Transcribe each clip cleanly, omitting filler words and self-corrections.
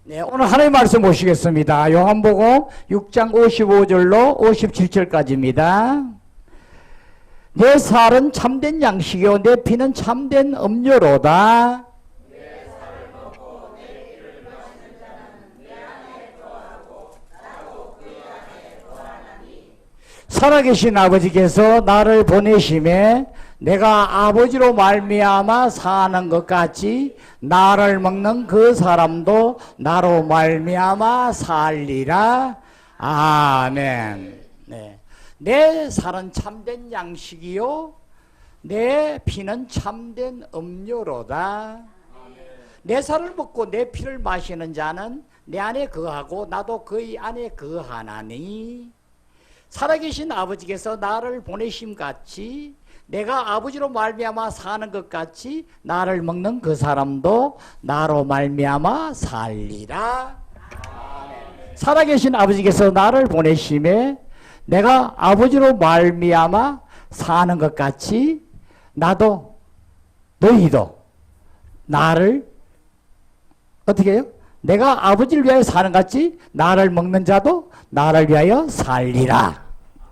네, 오늘 하나님의 말씀 보시겠습니다. 요한복음 6장 55절로 57절까지입니다. 내 살은 참된 양식이요 내 피는 참된 음료로다. 내 살을 먹고 내 피를 마시는 자는 내 안에 거하고 나도 그의 안에 거하나니. 살아계신 아버지께서 나를 보내심에 내가 아버지로 말미암아 사는 것 같이 나를 먹는 그 사람도 나로 말미암아 살리라. 아멘. 네. 내 살은 참된 양식이요 내 피는 참된 음료로다. 내 살을 먹고 내 피를 마시는 자는 내 안에 거하고 나도 그의 안에 거하나니. 살아계신 아버지께서 나를 보내심 같이 내가 아버지로 말미암아 사는 것 같이 나를 먹는 그 사람도 나로 말미암아 살리라. 살아계신 아버지께서 나를 보내심에 내가 아버지로 말미암아 사는 것 같이 나도 너희도 나를 어떻게 해요? 내가 아버지를 위하여 사는 것 같이 나를 먹는 자도 나를 위하여 살리라.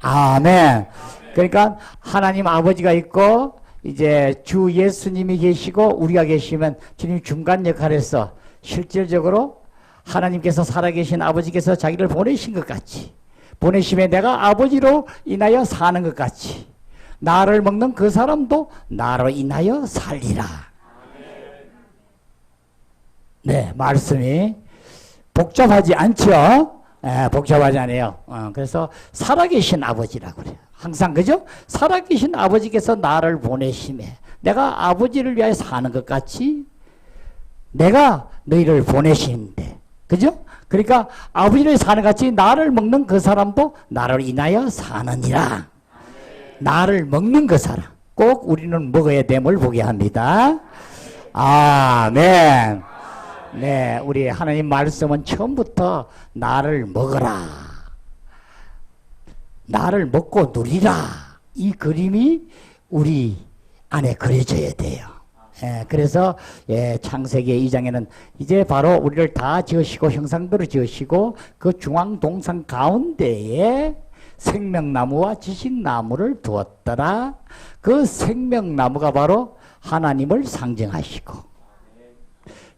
아멘. 그러니까 하나님 아버지가 있고 이제 주 예수님이 계시고 우리가 계시면 주님 중간 역할에서 실질적으로 하나님께서 살아계신 아버지께서 자기를 보내신 것 같이 보내심에 내가 아버지로 인하여 사는 것 같이 나를 먹는 그 사람도 나로 인하여 살리라. 네, 말씀이 복잡하지 않죠? 네, 복잡하지 않아요. 그래서 살아계신 아버지라고 그래요. 항상 그죠? 살아계신 아버지께서 나를 보내심에 내가 아버지를 위하여 사는 것 같이 내가 너희를 보내시는데 그죠? 그러니까 아버지를 사는 것 같이 나를 먹는 그 사람도 나를 인하여 사느니라. 나를 먹는 그 사람 꼭 우리는 먹어야 됨을 보게 합니다. 아멘. 네, 우리 하나님 말씀은 처음부터 나를 먹어라. 나를 먹고 누리라. 이 그림이 우리 안에 그려져야 돼요. 그래서 창세기 2장에는 이제 바로 우리를 다 지으시고 형상대로 지으시고 그 중앙 동산 가운데에 생명나무와 지식나무를 두었더라. 그 생명나무가 바로 하나님을 상징하시고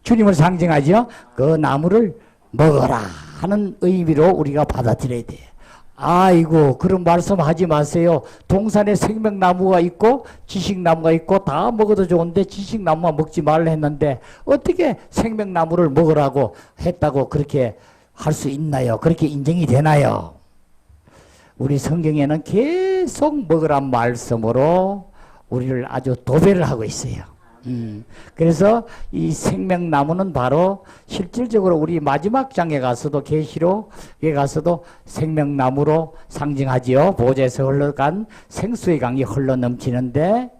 주님을 상징하죠. 그 나무를 먹어라 하는 의미로 우리가 받아들여야 돼요. 아이고 그런 말씀 하지 마세요. 동산에 생명나무가 있고 지식나무가 있고 다 먹어도 좋은데 지식나무만 먹지 말라 했는데 어떻게 생명나무를 먹으라고 했다고 그렇게 할 수 있나요? 그렇게 인정이 되나요? 우리 성경에는 계속 먹으란 말씀으로 우리를 아주 도배를 하고 있어요. 그래서 이 생명나무는 바로 실질적으로 우리 마지막 장에 가서도 계시록에 가서도 생명나무로 상징하지요. 보좌에서 흘러간 생수의 강이 흘러넘치는데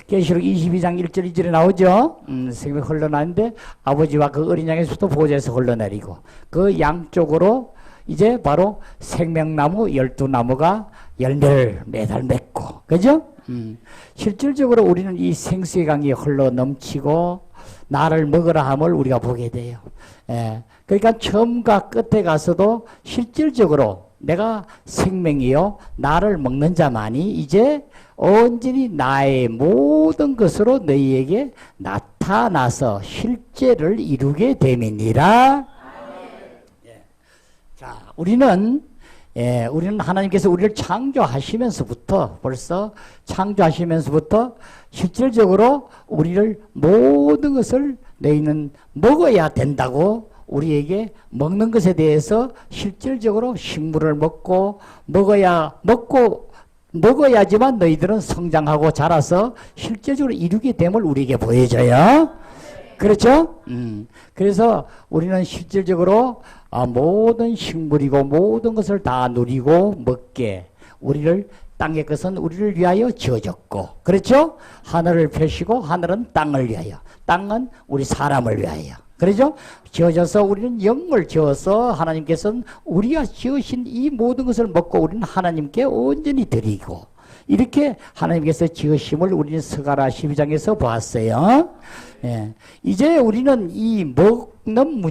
계시록 22장 1절 2절에 나오죠. 생명 흘러나는데 아버지와 그 어린 양에서부터 보좌에서 흘러내리고 그 양쪽으로 이제 바로 생명나무 12나무가 열매를 매달 맺고 그죠? 실질적으로 우리는 이 생수의 강이 흘러 넘치고 나를 먹으라 함을 우리가 보게 돼요. 그러니까 처음과 끝에 가서도 실질적으로 내가 생명이요 나를 먹는 자만이 이제 온전히 나의 모든 것으로 너희에게 나타나서 실제를 이루게 됨이니라. 자, 우리는 하나님께서 우리를 창조하시면서부터 벌써 창조하시면서부터 실질적으로 우리를 모든 것을 너희는 먹어야 된다고 우리에게 먹는 것에 대해서 실질적으로 식물을 먹어야지만 너희들은 성장하고 자라서 실질적으로 이루게 됨을 우리에게 보여줘요. 그렇죠? 그래서 우리는 실질적으로 모든 식물이고 모든 것을 다 누리고 먹게 우리를 땅의 것은 우리를 위하여 지어졌고 그렇죠? 하늘을 펴시고 하늘은 땅을 위하여 땅은 우리 사람을 위하여 그렇죠? 지어져서 우리는 영을 지어서 하나님께서는 우리가 지으신 이 모든 것을 먹고 우리는 하나님께 온전히 드리고 이렇게 하나님께서 지으심을 우리는 스가랴 12장에서 보았어요. 예. 이제 우리는 이 먹는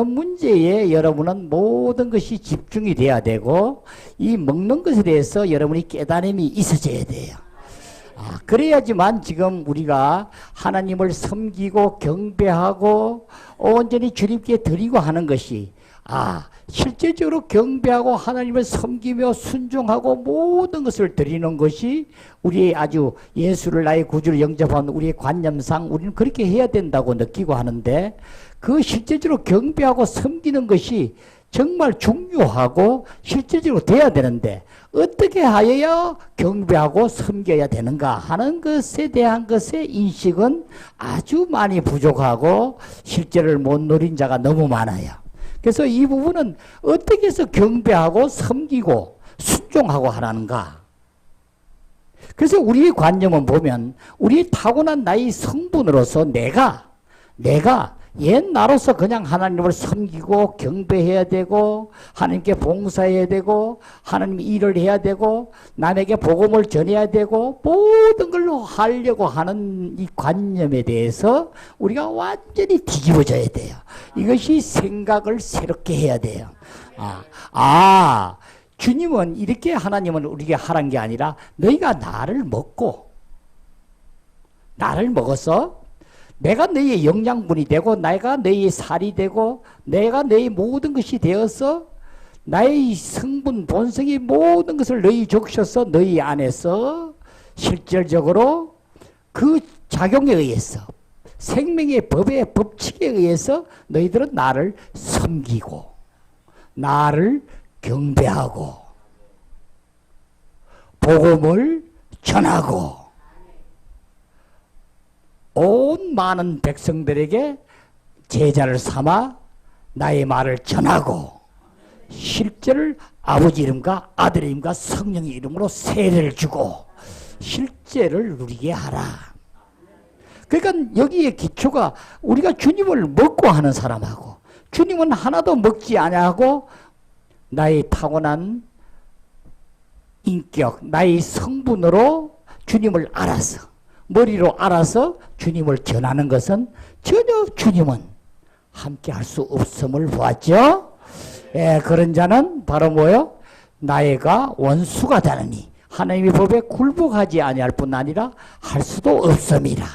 문제에 여러분은 모든 것이 집중이 돼야 되고, 이 먹는 것에 대해서 여러분이 깨달음이 있어져야 돼요. 그래야지만 지금 우리가 하나님을 섬기고 경배하고 온전히 주님께 드리고 하는 것이, 실제적으로 경배하고 하나님을 섬기며 순종하고 모든 것을 드리는 것이 우리의 아주 예수를 나의 구주로 영접한 우리의 관념상 우리는 그렇게 해야 된다고 느끼고 하는데, 그 실제적으로 경배하고 섬기는 것이 정말 중요하고 실질적으로 돼야 되는데, 어떻게 하여야 경배하고 섬겨야 되는가 하는 것에 대한 것의 인식은 아주 많이 부족하고 실제를 못 누린 자가 너무 많아요. 그래서 이 부분은 어떻게 해서 경배하고 섬기고 순종하고 하라는가. 그래서 우리의 관념은 보면 우리 타고난 나의 성분으로서 내가 옛나로서 그냥 하나님을 섬기고 경배해야 되고 하나님께 봉사해야 되고 하나님 일을 해야 되고 남에게 복음을 전해야 되고 모든 걸로 하려고 하는 이 관념에 대해서 우리가 완전히 뒤집어져야 돼요. 이것이 생각을 새롭게 해야 돼요. 주님은 이렇게 하나님은 우리에게 하란 게 아니라 너희가 나를 먹어서 내가 너희의 영양분이 되고 내가 너희의 살이 되고 내가 너희 모든 것이 되어서 나의 성분 본성이 모든 것을 너희 적셔서 너희 안에서 실질적으로 그 작용에 의해서 생명의 법의 법칙에 의해서 너희들은 나를 섬기고 나를 경배하고 복음을 전하고 온 많은 백성들에게 제자를 삼아 나의 말을 전하고 실제를 아버지 이름과 아들 이름과 성령의 이름으로 세례를 주고 실제를 누리게 하라. 그러니까 여기에 기초가 우리가 주님을 먹고 하는 사람하고 주님은 하나도 먹지 아니하고 나의 타고난 인격, 나의 성분으로 주님을 알아서 머리로 알아서 주님을 전하는 것은 전혀 주님은 함께 할 수 없음을 보았죠. 그런 자는 바로 뭐요? 나의가 원수가 되느니 하나님의 법에 굴복하지 아니할 뿐 아니라 할 수도 없음이라.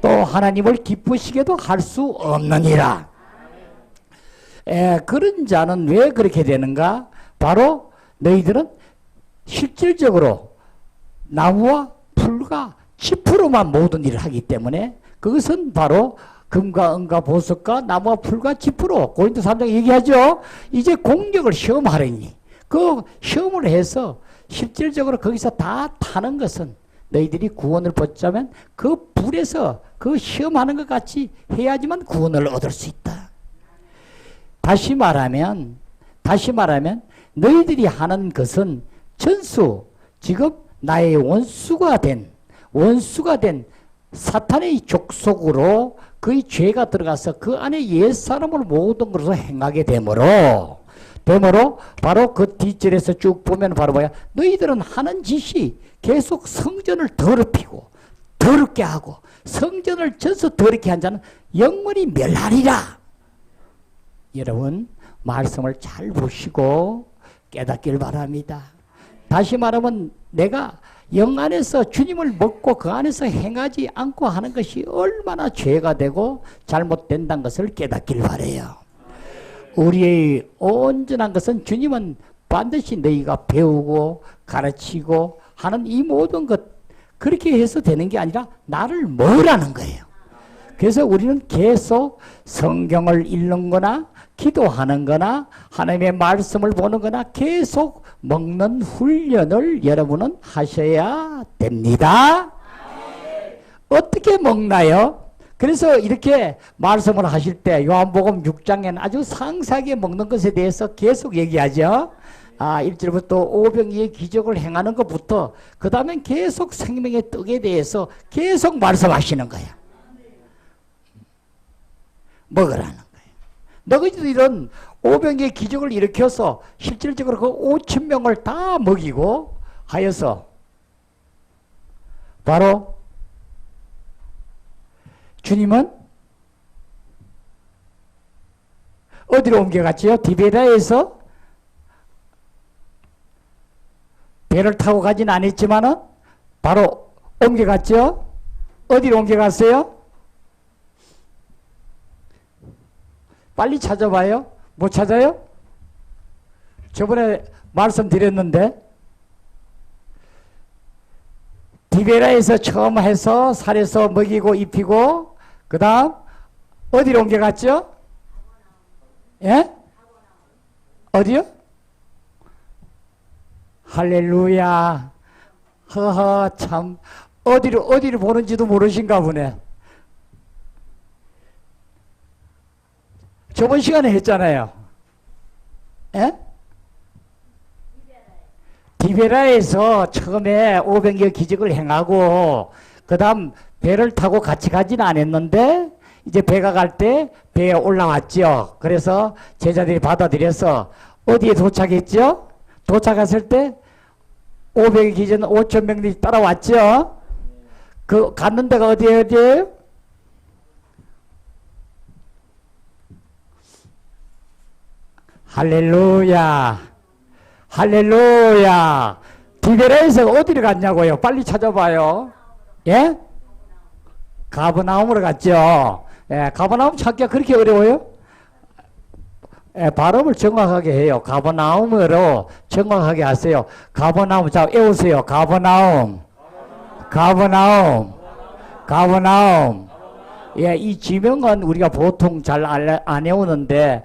또 하나님을 기쁘시게도 할 수 없느니라. 그런 자는 왜 그렇게 되는가? 바로 너희들은 실질적으로 나무와 풀과 지푸로만 모든 일을 하기 때문에 그것은 바로 금과 은과 보석과 나무와 풀과 지푸로 고린도 3장 얘기하죠. 이제 공력을 시험하려니 그 시험을 해서 실질적으로 거기서 다 타는 것은 너희들이 구원을 받자면 그 불에서 그 시험하는 것 같이 해야지만 구원을 얻을 수 있다. 다시 말하면 너희들이 하는 것은 전수 지금 나의 원수가 된 사탄의 족속으로 그의 죄가 들어가서 그 안에 옛사람을 모든 것으로 행하게 되므로 바로 그 뒷절에서 쭉 보면 바로 뭐야? 너희들은 하는 짓이 계속 성전을 더럽히고 더럽게 하고 성전을 전서 더럽게 한 자는 영원히 멸하리라. 여러분 말씀을 잘 보시고 깨닫길 바랍니다. 다시 말하면 내가 영 안에서 주님을 먹고 그 안에서 행하지 않고 하는 것이 얼마나 죄가 되고 잘못된다는 것을 깨닫길 바라요. 우리의 온전한 것은 주님은 반드시 너희가 배우고 가르치고 하는 이 모든 것 그렇게 해서 되는 게 아니라 나를 먹으라는 거예요. 그래서 우리는 계속 성경을 읽는 거나 기도하는 거나 하나님의 말씀을 보는 거나 계속 먹는 훈련을 여러분은 하셔야 됩니다. 어떻게 먹나요? 그래서 이렇게 말씀을 하실 때 요한복음 6장에는 아주 상세하게 먹는 것에 대해서 계속 얘기하죠. 1절부터 오병이의 기적을 행하는 것부터 그 다음엔 계속 생명의 떡에 대해서 계속 말씀하시는 거야. 먹으라는 거예요. 너희들은 오병이의 기적을 일으켜서 실질적으로 그 5,000명을 다 먹이고 하여서 바로 주님은 어디로 옮겨갔지요? 디베라에서 배를 타고 가진 않았지만은 바로 옮겨갔죠? 어디로 옮겨갔어요? 빨리 찾아봐요. 못 찾아요? 저번에 말씀드렸는데 디베라에서 처음 해서 살에서 먹이고 입히고 그 다음 어디로 옮겨갔죠? 예? 어디요? 할렐루야. 허허 참 어디를 보는지도 모르신가 보네. 저번 시간에 했잖아요. 예? 디베라에서 처음에 500여 기적을 행하고 그 다음 배를 타고 같이 가지는 않았는데 이제 배가 갈 때 배에 올라왔죠. 그래서 제자들이 받아들여서 어디에 도착했죠? 도착했을 때 500여 기전 5천 명들이 따라왔죠. 그 갔는 데가 어디예요? 할렐루야. 할렐루야. 디베라에서 어디를 갔냐고요? 빨리 찾아봐요. 예? 가버나움으로 갔죠. 예, 가버나움 찾기가 그렇게 어려워요? 예, 발음을 정확하게 해요. 가버나움으로 정확하게 하세요. 가버나움. 자, 외우세요. 가버나움. 가버나움. 가버나움. 예, 이 지명은 우리가 보통 잘 안 외우는데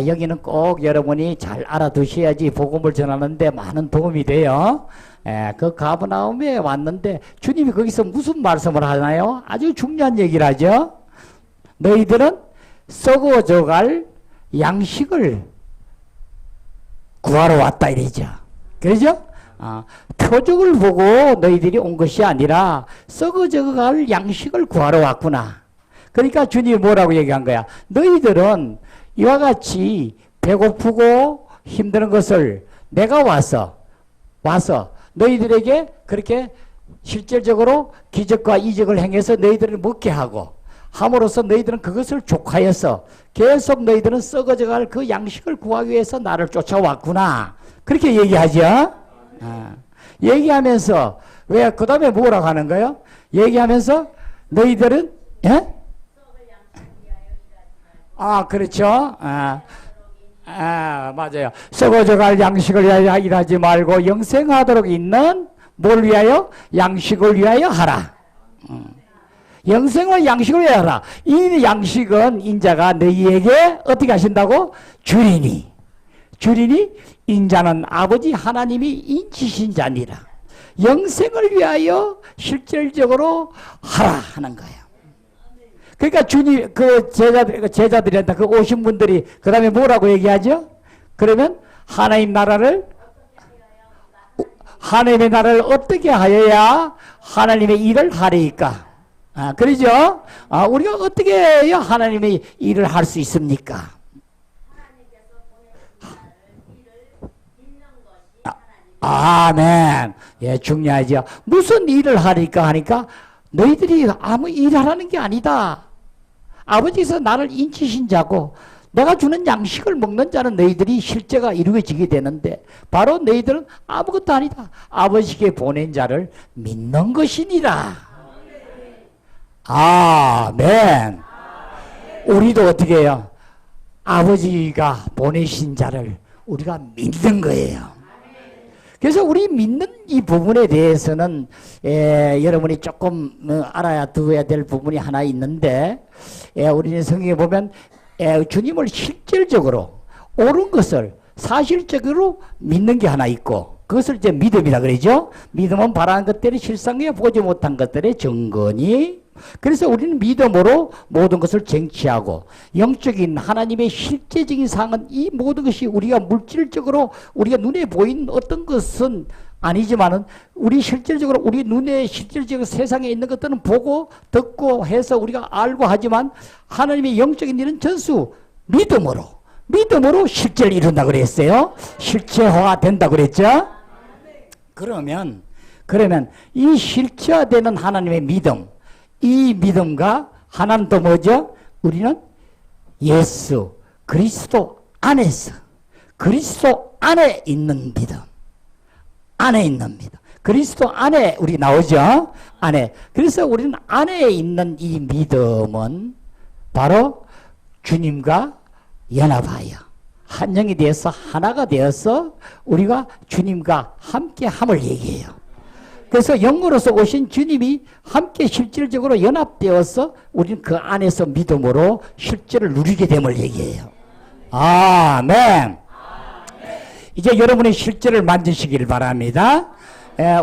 여기는 꼭 여러분이 잘 알아두셔야지 복음을 전하는데 많은 도움이 돼요. 예, 그 가버나움에 왔는데 주님이 거기서 무슨 말씀을 하나요? 아주 중요한 얘기를 하죠. 너희들은 썩어져갈 양식을 구하러 왔다 이러죠. 그러죠? 표적을 보고 너희들이 온 것이 아니라 썩어져갈 양식을 구하러 왔구나. 그러니까 주님이 뭐라고 얘기한 거야? 너희들은 이와 같이 배고프고 힘든 것을 내가 와서 너희들에게 그렇게 실질적으로 기적과 이적을 행해서 너희들을 먹게 하고 함으로써 너희들은 그것을 족하여서 계속 너희들은 썩어져갈 그 양식을 구하기 위해서 나를 쫓아왔구나. 그렇게 얘기하죠. 얘기하면서 왜 그 다음에 뭐라고 하는 거예요? 얘기하면서 너희들은 예? 그렇죠. 맞아요. 썩어져갈 양식을 위하여 일하지 말고 영생하도록 있는 뭘 위하여? 양식을 위하여 하라. 영생을 양식을 위하여 하라. 이 양식은 인자가 너희에게 어떻게 하신다고? 주리니 인자는 아버지 하나님이 인치신 자니라. 영생을 위하여 실질적으로 하라 하는 거예요. 그러니까 주님, 그 제자들한테 그 오신 분들이 그 다음에 뭐라고 얘기하죠? 그러면 하나님의 나라를 어떻게 하여야 하나님의 일을 하리까? 그러죠? 우리가 어떻게 해야 하나님의 일을 할 수 있습니까? 아멘. 예, 중요하죠. 무슨 일을 하리까 하니까 너희들이 아무 일하라는 게 아니다. 아버지께서 나를 인치신 자고 내가 주는 양식을 먹는 자는 너희들이 실제가 이루어지게 되는데 바로 너희들은 아무것도 아니다. 아버지께 보낸 자를 믿는 것이니라. 아멘. 우리도 어떻게 해요? 아버지가 보내신 자를 우리가 믿는 거예요. 그래서 우리 믿는 이 부분에 대해서는 여러분이 조금 알아야 두어야 될 부분이 하나 있는데 우리는 성경에 보면 주님을 실질적으로 옳은 것을 사실적으로 믿는 게 하나 있고 그것을 이제 믿음이라 그러죠. 믿음은 바라는 것들이 실상에 보지 못한 것들의 증거니. 그래서 우리는 믿음으로 모든 것을 쟁취하고 영적인 하나님의 실제적인 상은 이 모든 것이 우리가 물질적으로 우리가 눈에 보이는 어떤 것은 아니지만은 우리 실질적으로 우리 눈에 실질적으로 세상에 있는 것들은 보고 듣고 해서 우리가 알고 하지만 하나님의 영적인 일은 전수 믿음으로 실제를 이룬다 그랬어요. 실체화가 된다 그랬죠. 그러면 그러면 이 실체화되는 하나님의 믿음, 이 믿음과 하나는 또 뭐죠? 우리는 예수 그리스도 안에서, 그리스도 안에 있는 믿음, 안에 있는 믿음. 그리스도 안에 우리 나오죠? 안에. 그래서 우리는 안에 있는 이 믿음은 바로 주님과 연합하여 한 영이 되어서 하나가 되어서 우리가 주님과 함께 함을 얘기해요. 그래서 영으로서 오신 주님이 함께 실질적으로 연합되어서 우리는 그 안에서 믿음으로 실제를 누리게 됨을 얘기해요. 아멘. 이제 여러분의 실제를 만드시길 바랍니다.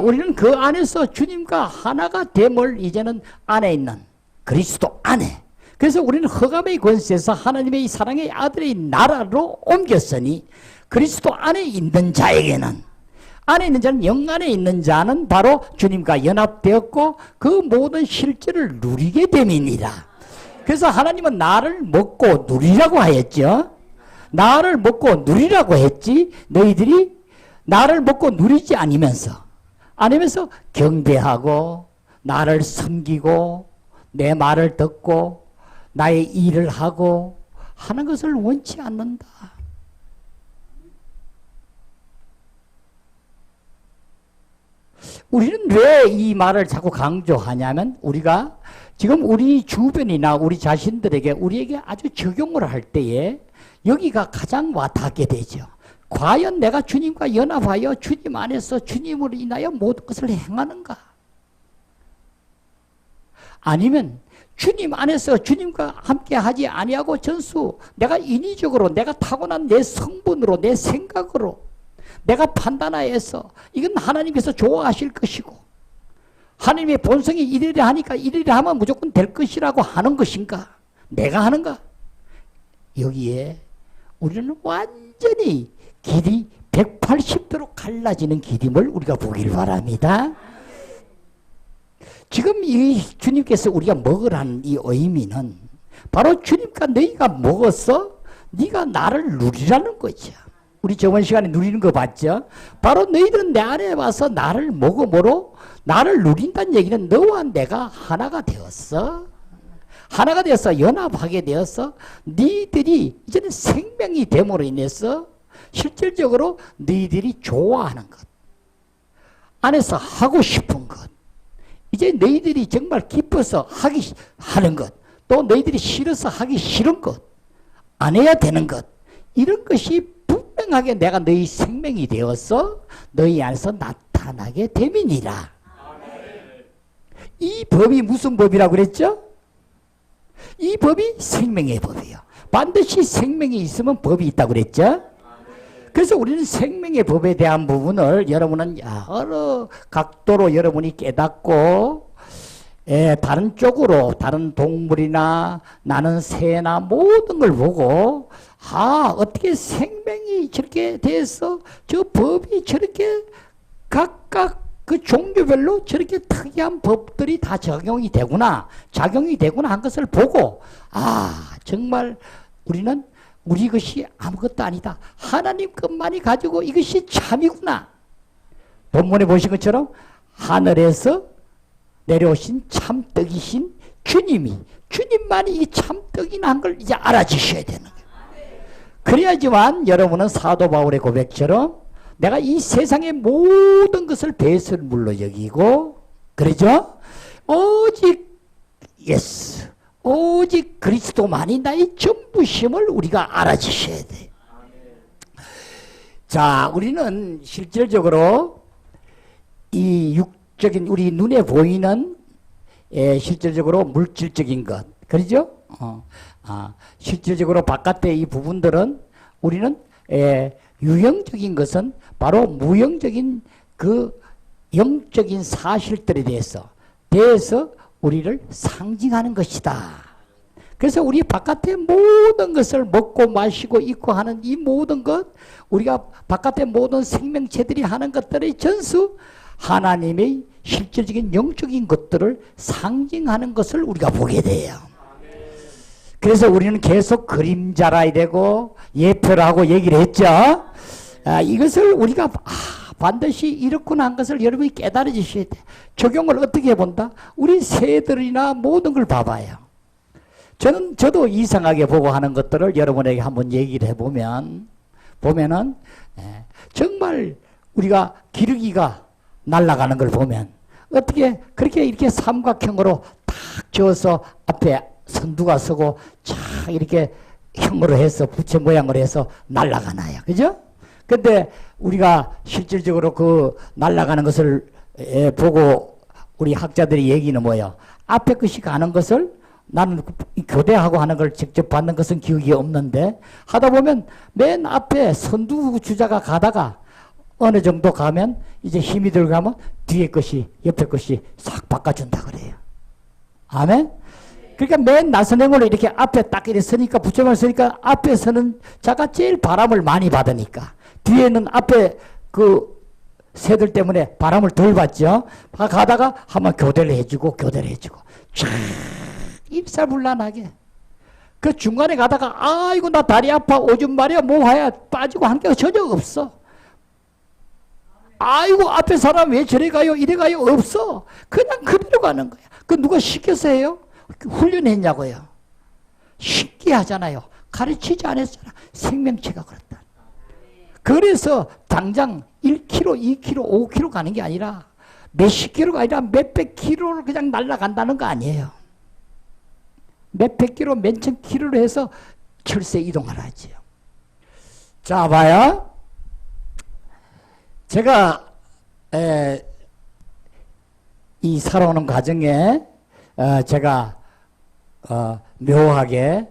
우리는 그 안에서 주님과 하나가 됨을 이제는 안에 있는 그리스도 안에. 그래서 우리는 흑암의 권세에서 하나님의 이 사랑의 아들의 나라로 옮겼으니 그리스도 안에 있는 자에게는, 안에 있는 자는, 영 안에 있는 자는 바로 주님과 연합되었고 그 모든 실제를 누리게 됨이니라. 그래서 하나님은 나를 먹고 누리라고 하였죠. 나를 먹고 누리라고 했지, 너희들이 나를 먹고 누리지 않으면서 경배하고 나를 섬기고 내 말을 듣고 나의 일을 하고 하는 것을 원치 않는다. 우리는 왜 이 말을 자꾸 강조하냐면, 우리가 지금 우리 주변이나 우리 자신들에게, 우리에게 아주 적용을 할 때에 여기가 가장 와닿게 되죠. 과연 내가 주님과 연합하여 주님 안에서 주님으로 인하여 모든 것을 행하는가? 아니면 주님 안에서 주님과 함께 하지 아니하고 전수 내가 인위적으로, 내가 타고난 내 성분으로, 내 생각으로 내가 판단하여서 이건 하나님께서 좋아하실 것이고 하나님의 본성이 이래라 하니까 이래라 하면 무조건 될 것이라고 하는 것인가? 내가 하는가? 여기에 우리는 완전히 길이 180도로 갈라지는 길임을 우리가 보길 바랍니다. 지금 이 주님께서 우리가 먹으라는 이 의미는 바로 주님과 너희가 먹어서 네가 나를 누리라는 거죠. 우리 저번 시간에 누리는 거 봤죠? 바로 너희들은 내 안에 와서 나를 먹음으로 나를 누린다는 얘기는 너와 내가 하나가 되었어. 하나가 되어서 연합하게 되어서 너희들이 이제는 생명이 됨으로 인해서 실질적으로 너희들이 좋아하는 것, 안에서 하고 싶은 것, 이제 너희들이 정말 기뻐서 하는 것, 또 너희들이 싫어서 하기 싫은 것, 안 해야 되는 것, 이런 것이 분명하게 내가 너희 생명이 되어서 너희 안에서 나타나게 됨이니라. 이 법이 무슨 법이라고 그랬죠? 이 법이 생명의 법이에요. 반드시 생명이 있으면 법이 있다고 그랬죠? 그래서 우리는 생명의 법에 대한 부분을 여러분은 여러 각도로 여러분이 깨닫고, 다른 쪽으로, 다른 동물이나 나는 새나 모든 걸 보고, 어떻게 생명이 저렇게 돼서 저 법이 저렇게 각각 그 종교별로 저렇게 특이한 법들이 다 작용이 되구나 한 것을 보고, 정말 우리는 우리 것이 아무것도 아니다. 하나님 것만이 가지고 이것이 참이구나. 본문에 보신 것처럼 하늘에서 내려오신 참떡이신 주님만이 이 참떡이나 한 걸 이제 알아주셔야 되는 거예요. 그래야지만 여러분은 사도 바울의 고백처럼 내가 이 세상의 모든 것을 배설물로 여기고, 그러죠? 오직 그리스도만이 나의 전부심을 우리가 알아주셔야 돼. 자, 우리는 실질적으로 이 육적인 우리 눈에 보이는 실질적으로 물질적인 것, 그러죠? 실질적으로 바깥의 이 부분들은 우리는 유형적인 것은 바로 무형적인 그 영적인 사실들에 대해서 우리를 상징하는 것이다. 그래서 우리 바깥의 모든 것을 먹고 마시고 입고 하는 이 모든 것, 우리가 바깥의 모든 생명체들이 하는 것들의 전수, 하나님의 실질적인 영적인 것들을 상징하는 것을 우리가 보게 돼요. 그래서 우리는 계속 그림자라 되고 예표라고 얘기를 했죠. 이것을 우리가 반드시 이렇구나 한 것을 여러분이 깨달아주셔야 돼. 적용을 어떻게 해본다? 우리 새들이나 모든 걸 봐봐요. 저도 이상하게 보고 하는 것들을 여러분에게 한번 얘기를 해보면은 정말 우리가 기러기가 날아가는 걸 보면 어떻게 그렇게 이렇게 삼각형으로 탁 지어서 앞에 선두가 서고 쫙 이렇게 형으로 해서 부채 모양으로 해서 날아가나요. 그죠? 근데 우리가 실질적으로 그 날아가는 것을 보고 우리 학자들이 얘기는 뭐예요? 앞에 것이 가는 것을 나는 교대하고 하는 걸 직접 받는 것은 기억이 없는데 하다 보면 맨 앞에 선두주자가 가다가 어느 정도 가면 이제 힘이 들어가면 뒤에 것이 옆에 것이 싹 바꿔준다 그래요. 아멘? 그러니까 맨 나선행으로 이렇게 앞에 딱 이렇게 서니까 부처만 서니까 앞에 서는 자가 제일 바람을 많이 받으니까 뒤에는 앞에 그 새들 때문에 바람을 덜 받죠. 가다가 한번 교대를 해주고 쫙 일사불란하게 그 중간에 가다가 아이고 나 다리 아파 오줌 마려 뭐하야 빠지고 한 게 전혀 없어. 아이고 앞에 사람 왜 저래 가요 이래 가요 없어. 그냥 그대로 가는 거야. 그 누가 시켜서 해요? 훈련했냐고요. 신기하잖아요. 가르치지 않았잖아. 생명체가 그렇다. 그래서 당장 1km, 2km, 5km 가는 게 아니라 몇십 킬로가 아니라 몇백 킬로를 그냥 날아간다는 거 아니에요. 몇백 킬로, 몇천 킬로로 해서 철새 이동을 하지요. 자, 봐요. 제가 이 살아오는 과정에 제가 묘하게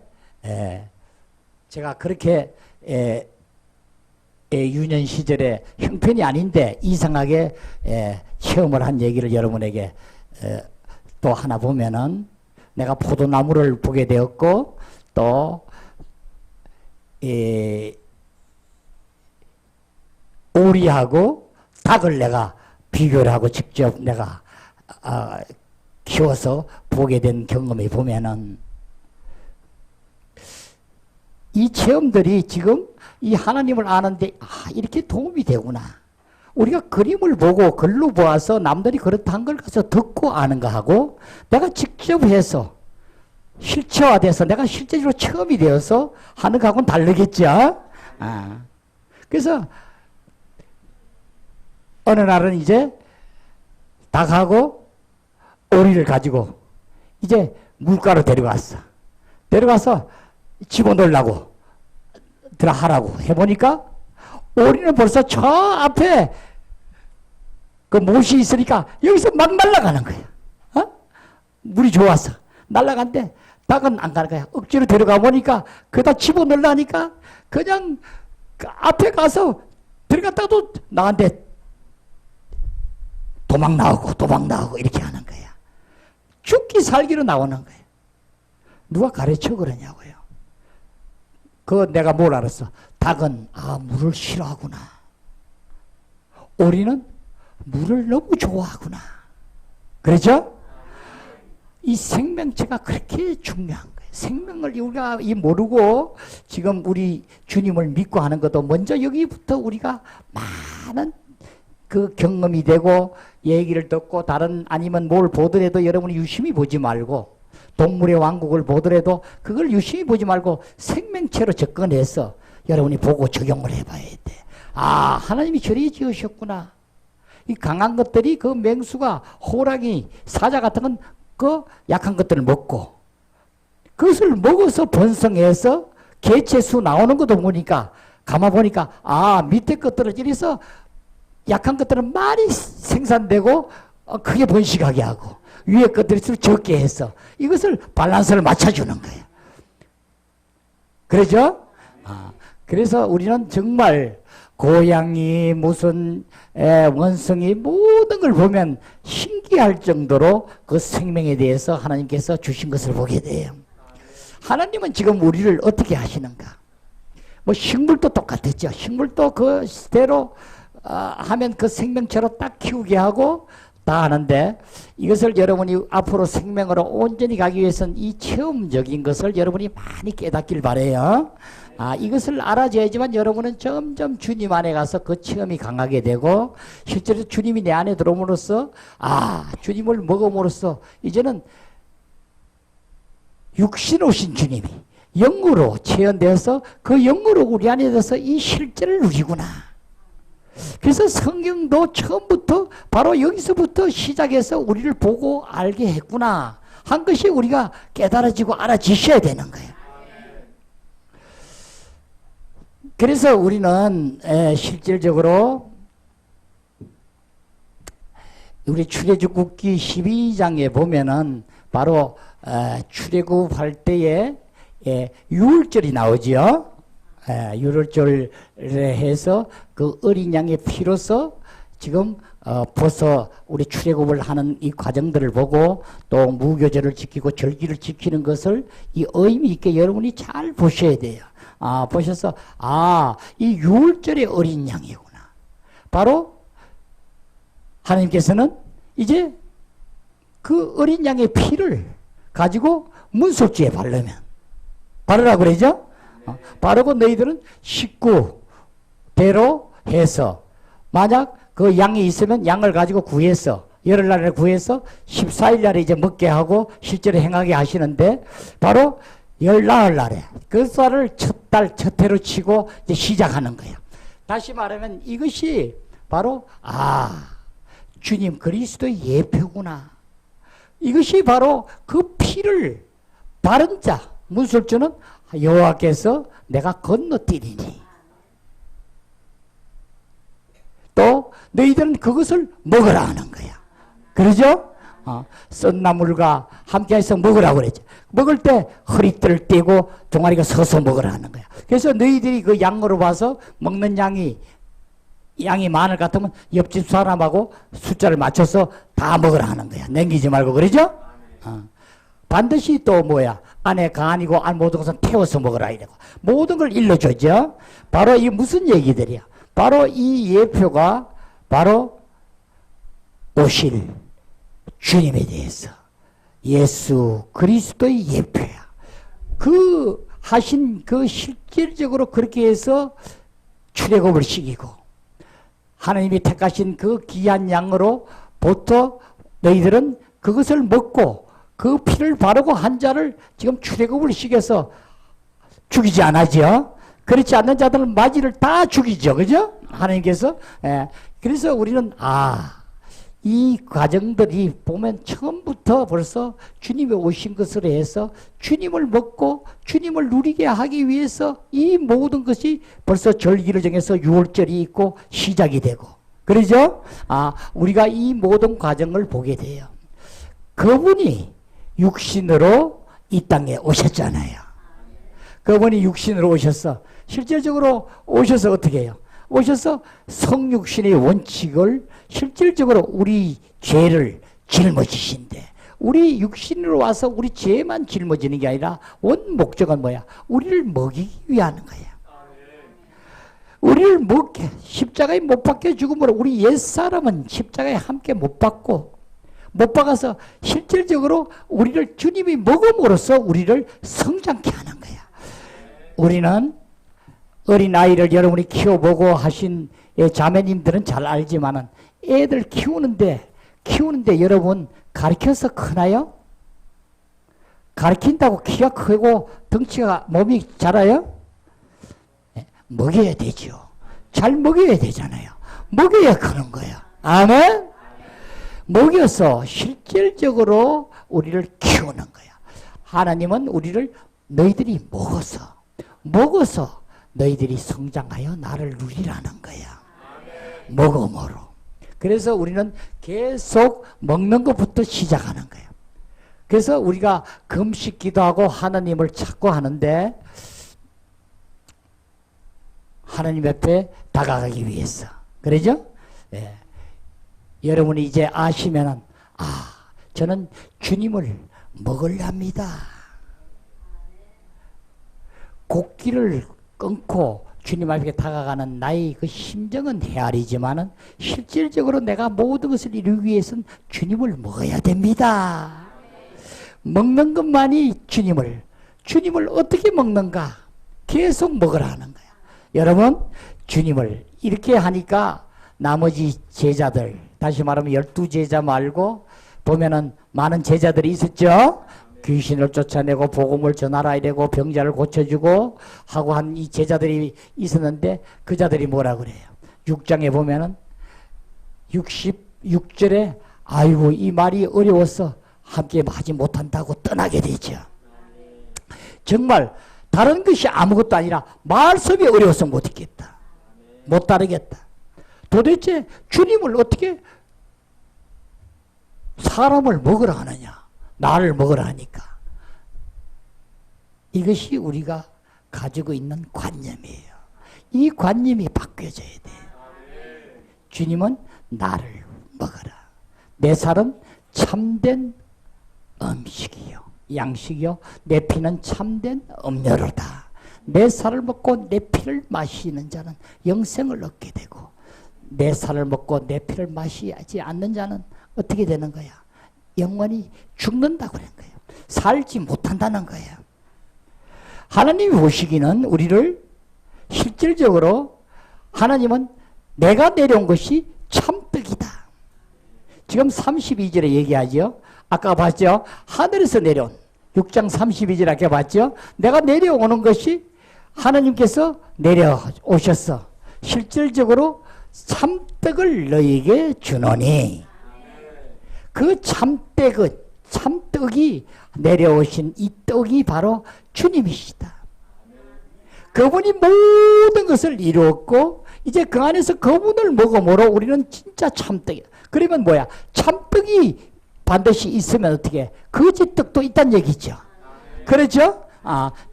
제가 그렇게 유년 시절에 형편이 아닌데 이상하게 체험을 한 얘기를 여러분에게 또 하나 보면은 내가 포도나무를 보게 되었고 또 오리하고 닭을 내가 비교를 하고 직접 내가 키워서 보게 된 경험에 보면은 이 체험들이 지금 이 하나님을 아는데 이렇게 도움이 되구나. 우리가 그림을 보고 글로 보아서 남들이 그렇다는 걸 가서 듣고 아는 거하고 내가 직접 해서 실체화돼서 내가 실제적으로 체험이 되어서 하는 거하고는 다르겠죠. 그래서 어느 날은 이제 닭하고 오리를 가지고 이제 물가로 데려갔어. 데려가서 집어넣으려고 하라고 해보니까 오리는 벌써 저 앞에 그 못이 있으니까 여기서 막 날아가는 거야. 물이 좋아서 날아간대. 닭은 안 가는 거야. 억지로 데려가 보니까 그다 집어넣으려니까 그냥 그 앞에 가서 들어갔다가도 나한테 도망 나오고 이렇게 하는 거야. 죽기 살기로 나오는 거야. 누가 가르쳐 그러냐고요. 그 내가 뭘 알았어. 닭은 물을 싫어하구나. 오리는 물을 너무 좋아하구나. 그렇죠? 이 생명체가 그렇게 중요한 거예요. 생명을 우리가 모르고 지금 우리 주님을 믿고 하는 것도 먼저 여기부터 우리가 많은 그 경험이 되고 얘기를 듣고 다른 아니면 뭘 보더라도 여러분이 유심히 보지 말고 동물의 왕국을 보더라도 그걸 유심히 보지 말고 생명체로 접근해서 여러분이 보고 적용을 해봐야 돼. 하나님이 저리 지으셨구나. 이 강한 것들이 그 맹수가 호랑이 사자 같은 건 그 약한 것들을 먹고 그것을 먹어서 번성해서 개체수 나오는 것도 보니까 가만 보니까 밑에 것들을 이래서 약한 것들은 많이 생산되고 크게 번식하게 하고 위에 것들일수록 적게 해서 이것을 밸런스를 맞춰주는 거예요. 그러죠? 그래서 우리는 정말 고양이 무슨 원숭이 모든 걸 보면 신기할 정도로 그 생명에 대해서 하나님께서 주신 것을 보게 돼요. 하나님은 지금 우리를 어떻게 하시는가? 뭐 식물도 똑같았죠. 식물도 그대로 하면 그 생명체로 딱 키우게 하고 다 하는데 이것을 여러분이 앞으로 생명으로 온전히 가기 위해서는 이 체험적인 것을 여러분이 많이 깨닫길 바라요. 이것을 알아줘야지만 여러분은 점점 주님 안에 가서 그 체험이 강하게 되고 실제로 주님이 내 안에 들어옴으로써 주님을 먹음으로써 이제는 육신 오신 주님이 영으로 체현되어서 그 영으로 우리 안에 들어서 이 실제를 누리구나. 그래서 성경도 처음부터 바로 여기서부터 시작해서 우리를 보고 알게 했구나 한 것이 우리가 깨달아지고 알아지셔야 되는 거예요. 그래서 우리는 실질적으로 우리 출애굽기 12장에 보면은 바로 출애굽할 때에 유월절이 나오지요. 유월절에 해서 그 어린 양의 피로서 지금 벌써 우리 출애굽을 하는 이 과정들을 보고 또 무교절을 지키고 절기를 지키는 것을 이 의미 있게 여러분이 잘 보셔야 돼요. 보셔서 이 유월절의 어린 양이구나. 바로 하나님께서는 이제 그 어린 양의 피를 가지고 문석주에 바르라고 그러죠. 바르고 너희들은 식구대로 해서 만약 그 양이 있으면 양을 가지고 구해서 열흘날에 구해서 14일 날에 이제 먹게 하고 실제로 행하게 하시는데 바로 열나흘날에 그 쌀을 첫 해로 치고 이제 시작하는 거예요. 다시 말하면 이것이 바로 주님 그리스도의 예표구나. 이것이 바로 그 피를 바른 자 문술주는 여호와께서 내가 건너뛰리니 또 너희들은 그것을 먹으라 하는 거야. 그러죠? 썬 나물과 함께해서 먹으라고 그랬죠. 먹을 때 허리띠를 떼고 종아리가 서서 먹으라 하는 거야. 그래서 너희들이 그 양으로 봐서 먹는 양이 많을 것 같으면 옆집 사람하고 숫자를 맞춰서 다 먹으라 하는 거야. 남기지 말고 그러죠? 반드시 또 안에 간이고 모든 것은 태워서 먹으라 이러고 모든 걸 일러주죠. 바로 이 무슨 얘기들이야? 바로 이 예표가 바로 오실 주님에 대해서 예수 그리스도의 예표야. 그 하신 그 실질적으로 그렇게 해서 출애굽을 시키고 하나님이 택하신 그 귀한 양으로부터 너희들은 그것을 먹고 그 피를 바르고 한 자를 지금 출애굽을 시켜서 죽이지 않았죠. 그렇지 않는 자들은 마지를 다 죽이죠. 그죠? 하나님께서. 그래서 우리는 이 과정들이 보면 처음부터 벌써 주님이 오신 것으로 해서 주님을 먹고 주님을 누리게 하기 위해서 이 모든 것이 벌써 절기를 정해서 유월절이 있고 시작이 되고 그러죠? 우리가 이 모든 과정을 보게 돼요. 그분이 육신으로 이 땅에 오셨잖아요. 그분이 육신으로 오셔서 실질적으로 오셔서 어떻게 해요? 오셔서 성육신의 원칙을 실질적으로 우리 죄를 짊어지신데 우리 육신으로 와서 우리 죄만 짊어지는 게 아니라 원 목적은 뭐야? 우리를 먹이기 위한 거야. 우리를 먹게 십자가에 못 박혀 죽음으로 우리 옛사람은 십자가에 함께 못 박고 못 박아서 실질적으로 우리를 주님이 먹음으로써 우리를 성장케 하는 거야. 우리는 어린아이를 여러분이 키워보고 하신 자매님들은 잘 알지만은 애들 키우는데 여러분 가르쳐서 크나요? 가르친다고 키가 크고 덩치가 몸이 자라요? 먹여야 되죠. 잘 먹여야 되잖아요. 먹여야 크는 거예요. 아멘? 먹여서 실질적으로 우리를 키우는 거야. 하나님은 우리를 너희들이 먹어서 너희들이 성장하여 나를 누리라는 거야. 먹음으로. 그래서 우리는 계속 먹는 것부터 시작하는 거예요. 그래서 우리가 금식 기도하고 하나님을 찾고 하는데 하나님 앞에 다가가기 위해서. 그러죠? 예. 여러분이 이제 아시면은 저는 주님을 먹으렵니다. 곡기를 끊고 주님 앞에 다가가는 나의 그 심정은 헤아리지만은 실질적으로 내가 모든 것을 이루기 위해서는 주님을 먹어야 됩니다. 먹는 것만이 주님을 어떻게 먹는가? 계속 먹으라 하는 거야. 여러분, 주님을 이렇게 하니까 나머지 제자들, 다시 말하면 12제자 말고 보면은 많은 제자들이 있었죠. 귀신을 쫓아내고 복음을 전하라 이래고 병자를 고쳐주고 하고 한 이 제자들이 있었는데 그 자들이 뭐라 그래요? 6장에 보면은 66절에 아이고 이 말이 어려워서 함께 하지 못한다고 떠나게 되죠. 정말 다른 것이 아무것도 아니라 말씀이 어려워서 못 있겠다. 못 따르겠다. 도대체 주님을 어떻게 사람을 먹으라 하느냐? 나를 먹으라 하니까. 이것이 우리가 가지고 있는 관념이에요. 이 관념이 바뀌어져야 돼요. 주님은 나를 먹어라. 내 살은 참된 음식이요, 양식이요, 내 피는 참된 음료로다. 내 살을 먹고 내 피를 마시는 자는 영생을 얻게 되고 내 살을 먹고 내 피를 마시지 않는 자는 어떻게 되는 거야? 영원히 죽는다고 그런 거예요. 살지 못한다는 거예요. 하나님이 보시기는 우리를 실질적으로 하나님은 내가 내려온 것이 참떡이다. 지금 32절에 얘기하죠. 아까 봤죠? 하늘에서 내려온 6장 32절 아까 봤죠? 내가 내려오는 것이 하나님께서 내려오셨어. 실질적으로 참떡을 너희에게 주노니 그 참떡이 내려오신 이 떡이 바로 주님이시다. 그분이 모든 것을 이루었고 이제 그 안에서 그분을 먹음으로 우리는 진짜 참떡이야. 그러면 뭐야? 참떡이 반드시 있으면 어떻게? 거짓떡도 있다는 얘기죠. 그렇죠?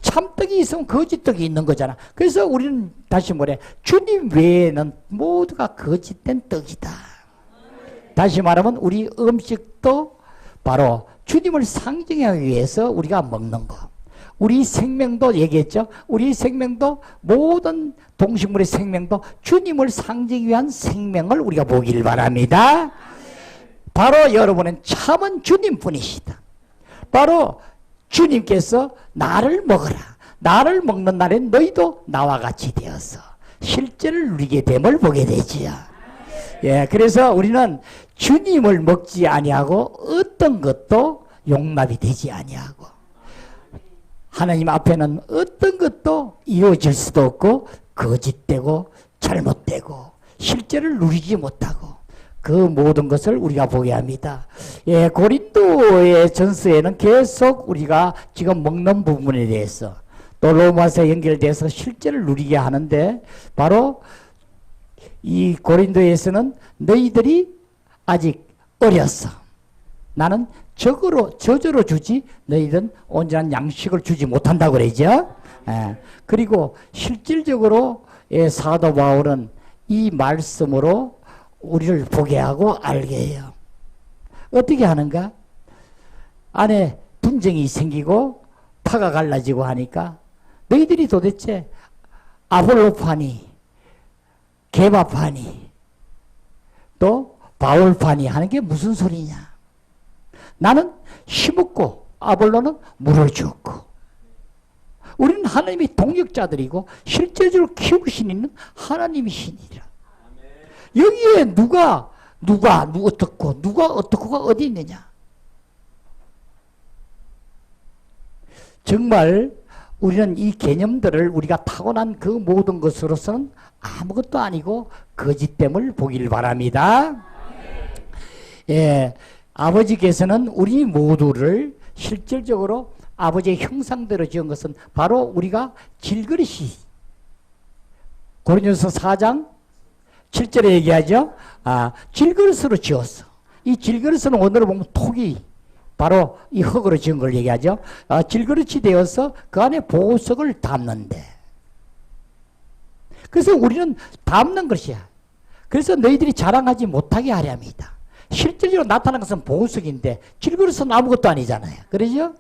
참떡이 있으면 거짓떡이 있는 거잖아. 그래서 우리는 다시 뭐래? 주님 외에는 모두가 거짓된 떡이다. 다시 말하면 우리 음식도 바로 주님을 상징하기 위해서 우리가 먹는 거. 우리 생명도 얘기했죠. 우리 생명도 모든 동식물의 생명도 주님을 상징하기 위한 생명을 우리가 보길 바랍니다. 바로 여러분은 참은 주님뿐이시다. 바로 주님께서 나를 먹어라. 나를 먹는 날엔 너희도 나와 같이 되어서 실제를 누리게 됨을 보게 되지요. 예, 그래서 우리는 주님을 먹지 아니하고 어떤 것도 용납이 되지 아니하고 하나님 앞에는 어떤 것도 이루어질 수도 없고 거짓되고 잘못되고 실제를 누리지 못하고 그 모든 것을 우리가 보게 합니다. 예, 고린도의 전서에는 계속 우리가 지금 먹는 부분에 대해서 또 로마서 연결돼서 실제를 누리게 하는데 바로 이 고린도에서는 너희들이 아직 어렸어. 나는 저주로 주지 너희들은 온전한 양식을 주지 못한다고 그러죠. 예. 그리고 실질적으로 사도 바울은 이 말씀으로 우리를 보게 하고 알게 해요. 어떻게 하는가? 안에 분쟁이 생기고 파가 갈라지고 하니까 너희들이 도대체 아볼로파니 게바파니 또 바울파니 하는 게 무슨 소리냐? 나는 심었고 아볼로는 물을 주었고 우리는 하나님이 동역자들이고 실제적으로 키우시는 하나님이시니라. 여기에 누가 어떻고가 어디 있느냐? 정말 우리는 이 개념들을 우리가 타고난 그 모든 것으로서는 아무것도 아니고 거짓됨을 보길 바랍니다. 예, 아버지께서는 우리 모두를 실질적으로 아버지의 형상대로 지은 것은 바로 우리가 질그릇이 고린도서 4장 7절에 얘기하죠. 질그릇으로 지었어. 이 질그릇은 오늘 보면 톡이 바로 이 흙으로 지은 걸 얘기하죠. 질그릇이 되어서 그 안에 보석을 담는데 그래서 우리는 담는 것이야. 그래서 너희들이 자랑하지 못하게 하렵니다. 실질적으로 나타난 것은 보석인데 질그릇은 아무것도 아니잖아요. 그러죠?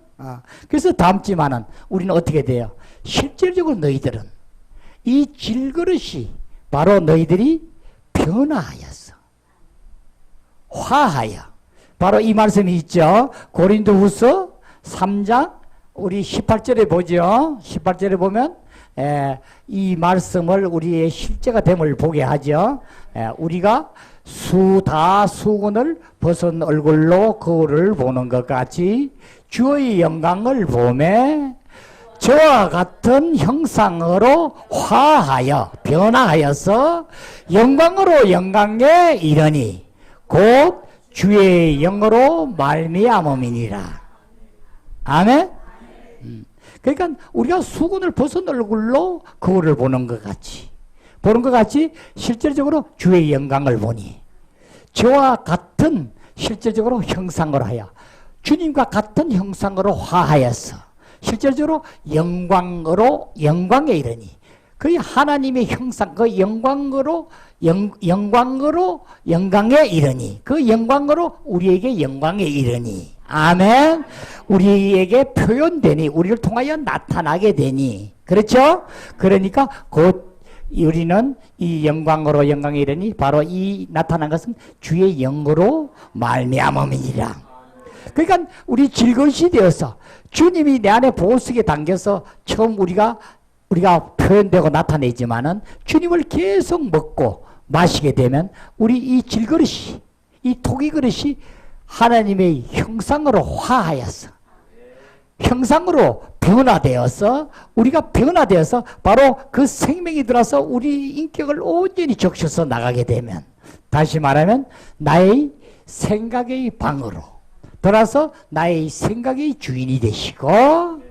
그래서 담지만은 우리는 어떻게 돼요? 실질적으로 너희들은 이 질그릇이 바로 너희들이 변화하였어. 화하여. 바로 이 말씀이 있죠. 고린도후서 3장 우리 18절에 보죠. 18절에 보면 이 말씀을 우리의 실제가 됨을 보게 하죠. 우리가 수다수군을 벗은 얼굴로 거울을 보는 것 같이 주의 영광을 보매 저와 같은 형상으로 화하여 변화하여서 영광으로 영광에 이르니 곧 주의 영으로 말미암음이니라. 아멘. 그러니까 우리가 수군을 벗은 얼굴로 거울을 보는 것 같이 실질적으로 주의 영광을 보니 저와 같은 실질적으로 형상으로 하여 주님과 같은 형상으로 화하여서 실질적으로 영광에 이르니 그 하나님의 형상 그 영광으로 영광에 이르니 그 영광으로 우리에게 영광에 이르니 아멘. 우리에게 표현되니 우리를 통하여 나타나게 되니 그렇죠? 그러니까 곧 우리는 이 영광으로 영광에 이르니 바로 이 나타난 것은 주의 영으로 말미암음이니라. 그러니까 우리 질것이 되어서 주님이 내 안에 보석에 담겨서 처음 우리가 표현되고 나타내지만은 주님을 계속 먹고 마시게 되면 우리 이 질그릇이 이 토기 그릇이 하나님의 형상으로 화하여서 형상으로 변화되어서 우리가 변화되어서 바로 그 생명이 들어서 우리 인격을 온전히 적셔서 나가게 되면 다시 말하면 나의 생각의 방으로 돌아서 나의 생각의 주인이 되시고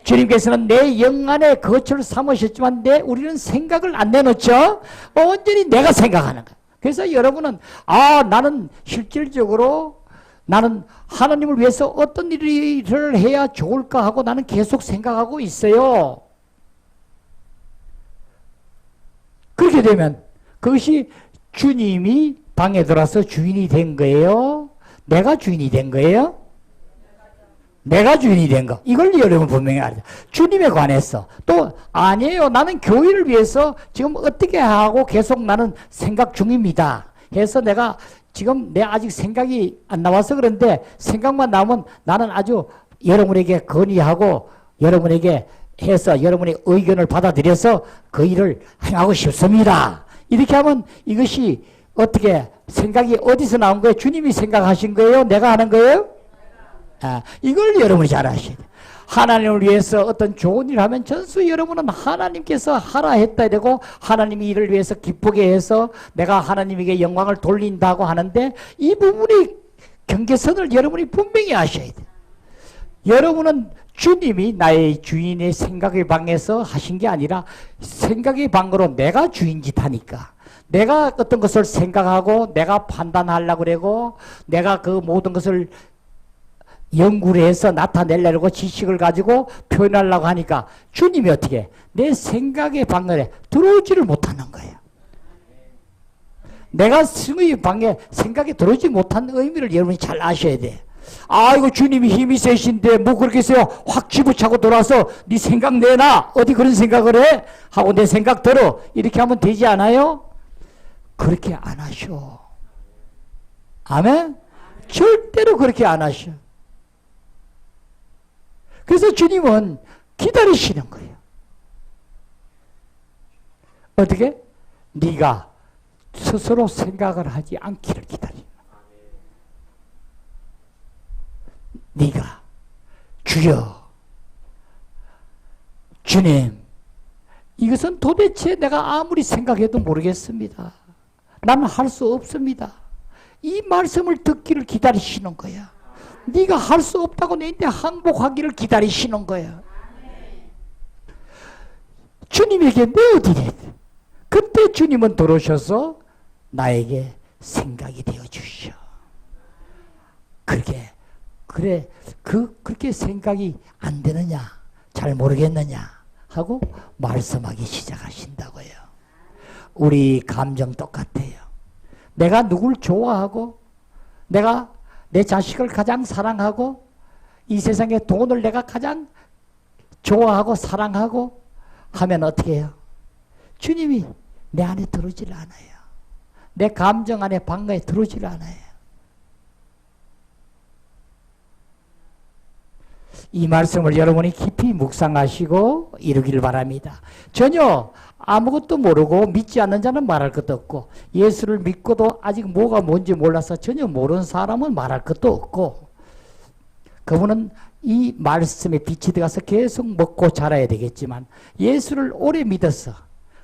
주님께서는 내 영안에 거처를 삼으셨지만 우리는 생각을 안 내놓죠. 온전히 내가 생각하는 거예요. 그래서 여러분은 나는 실질적으로 나는 하나님을 위해서 어떤 일을 해야 좋을까 하고 나는 계속 생각하고 있어요. 그렇게 되면 그것이 주님이 방에 들어와서 주인이 된 거예요? 내가 주인이 된 거예요? 내가 주인이 된 거. 이걸 여러분 분명히 알죠. 주님에 관해서. 또 아니에요. 나는 교회를 위해서 지금 어떻게 하고 계속 나는 생각 중입니다. 해서 내가 지금 내 아직 생각이 안 나와서 그런데 생각만 나오면 나는 아주 여러분에게 건의하고 여러분에게 해서 여러분의 의견을 받아들여서 그 일을 행하고 싶습니다. 이렇게 하면 이것이 어떻게 생각이 어디서 나온 거예요? 주님이 생각하신 거예요? 내가 하는 거예요? 이걸 여러분이 잘 아셔야 돼요. 하나님을 위해서 어떤 좋은 일을 하면 전수 여러분은 하나님께서 하라 했다 되고 하나님이 이를 위해서 기쁘게 해서 내가 하나님에게 영광을 돌린다고 하는데 이 부분이 경계선을 여러분이 분명히 아셔야 돼요. 여러분은 주님이 나의 주인의 생각의 방에서 하신 게 아니라 생각의 방으로 내가 주인짓 하니까 내가 어떤 것을 생각하고 내가 판단하려고 그러고 내가 그 모든 것을 연구를 해서 나타내려고 지식을 가지고 표현하려고 하니까 주님이 어떻게 내 생각의 방에 들어오지를 못하는 거예요. 내가 승의 방에 생각이 들어오지 못한 의미를 여러분이 잘 아셔야 돼. 이거 주님이 힘이 세신데 뭐 그렇게 해서요 확 집어차고 돌아서 네 생각 내놔 어디 그런 생각을 해? 하고 내 생각 들어 이렇게 하면 되지 않아요? 그렇게 안 하셔. 아멘? 절대로 그렇게 안 하셔. 그래서 주님은 기다리시는 거예요. 어떻게? 네가 스스로 생각을 하지 않기를 기다리는 거예요. 네가 주여 주님 이것은 도대체 내가 아무리 생각해도 모르겠습니다. 나는 할 수 없습니다. 이 말씀을 듣기를 기다리시는 거야. 네가 할 수 없다고 내한테 항복하기를 기다리시는 거야. 주님에게 내어드려야 돼. 그때 주님은 들어오셔서 나에게 생각이 되어 주셔. 그렇게 생각이 안 되느냐, 잘 모르겠느냐 하고 말씀하기 시작하신다고요. 우리 감정 똑같아요. 내가 누굴 좋아하고 내가 내 자식을 가장 사랑하고 이 세상에 돈을 내가 가장 좋아하고 사랑하고 하면 어떻게 해요? 주님이 내 안에 들어오질 않아요. 내 감정 안에 방가에 들어오질 않아요. 이 말씀을 여러분이 깊이 묵상하시고 이루기를 바랍니다. 전혀 아무것도 모르고 믿지 않는 자는 말할 것도 없고, 예수를 믿고도 아직 뭐가 뭔지 몰라서 전혀 모르는 사람은 말할 것도 없고, 그분은 이 말씀에 빛이 들어가서 계속 먹고 자라야 되겠지만, 예수를 오래 믿어서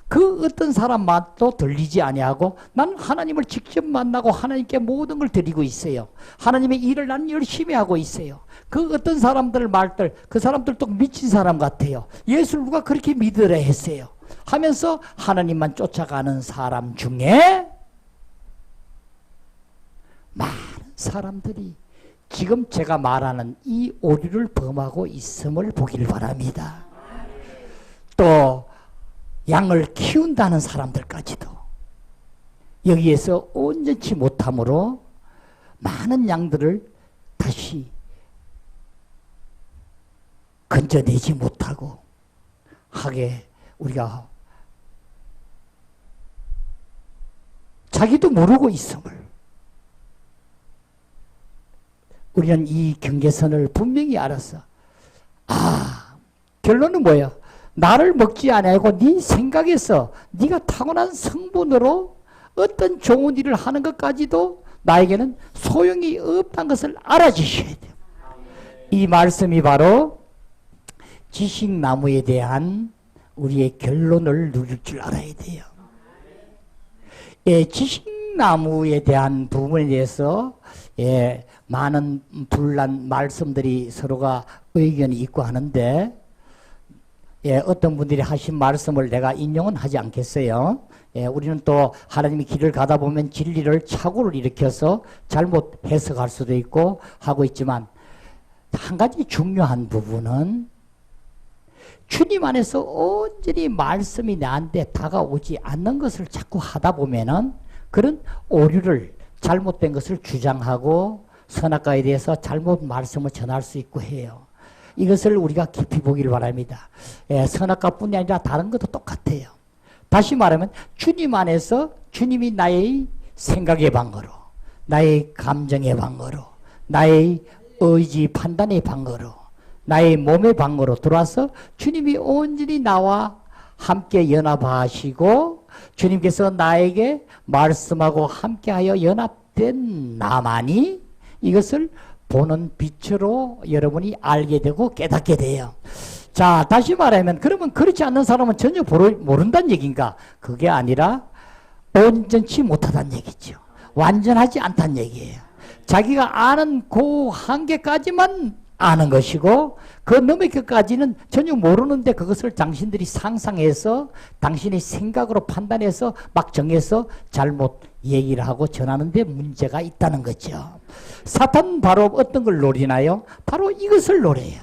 그 어떤 사람 말도 들리지 아니하고 난 하나님을 직접 만나고 하나님께 모든 걸 드리고 있어요. 하나님의 일을 나는 열심히 하고 있어요. 그 어떤 사람들 말들, 그 사람들도 미친 사람 같아요. 예수를 누가 그렇게 믿으라 했어요 하면서 하나님만 쫓아가는 사람 중에 많은 사람들이 지금 제가 말하는 이 오류를 범하고 있음을 보기를 바랍니다. 또 양을 키운다는 사람들까지도 여기에서 온전치 못함으로 많은 양들을 다시 건져내지 못하고 하게 우리가 자기도 모르고 있음을, 우리는 이 경계선을 분명히 알았어. 결론은 뭐예요? 나를 먹지 아니하고 네 생각에서 네가 타고난 성분으로 어떤 좋은 일을 하는 것까지도 나에게는 소용이 없다는 것을 알아주셔야 돼요. 이 말씀이 바로 지식나무에 대한 우리의 결론을 누릴 줄 알아야 돼요. 지식나무에 대한 부분에 대해서 많은 불난 말씀들이 서로가 의견이 있고 하는데, 어떤 분들이 하신 말씀을 내가 인용은 하지 않겠어요. 우리는 또 하나님의 길을 가다 보면 진리를 착오를 일으켜서 잘못 해석할 수도 있고 하고 있지만, 한 가지 중요한 부분은 주님 안에서 온전히 말씀이 나한테 다가오지 않는 것을 자꾸 하다 보면은 그런 오류를, 잘못된 것을 주장하고 선악과에 대해서 잘못 말씀을 전할 수 있고 해요. 이것을 우리가 깊이 보기를 바랍니다. 선악과뿐이 아니라 다른 것도 똑같아요. 다시 말하면 주님 안에서 주님이 나의 생각의 방어로, 나의 감정의 방어로, 나의 의지 판단의 방어로, 나의 몸의 방어로 들어와서 주님이 온전히 나와 함께 연합하시고 주님께서 나에게 말씀하고 함께하여 연합된 나만이 이것을 보는 빛으로 여러분이 알게 되고 깨닫게 돼요. 자, 다시 말하면 그러면 그렇지 않는 사람은 전혀 모른다는 얘기인가? 그게 아니라 온전치 못하다는 얘기죠. 완전하지 않다는 얘기예요. 자기가 아는 그 한계까지만 아는 것이고 그 너머의 것까지는 전혀 모르는데 그것을 당신들이 상상해서 당신의 생각으로 판단해서 막 정해서 잘못 얘기를 하고 전하는데 문제가 있다는 거죠. 사탄은 바로 어떤 걸 노리나요? 바로 이것을 노려요.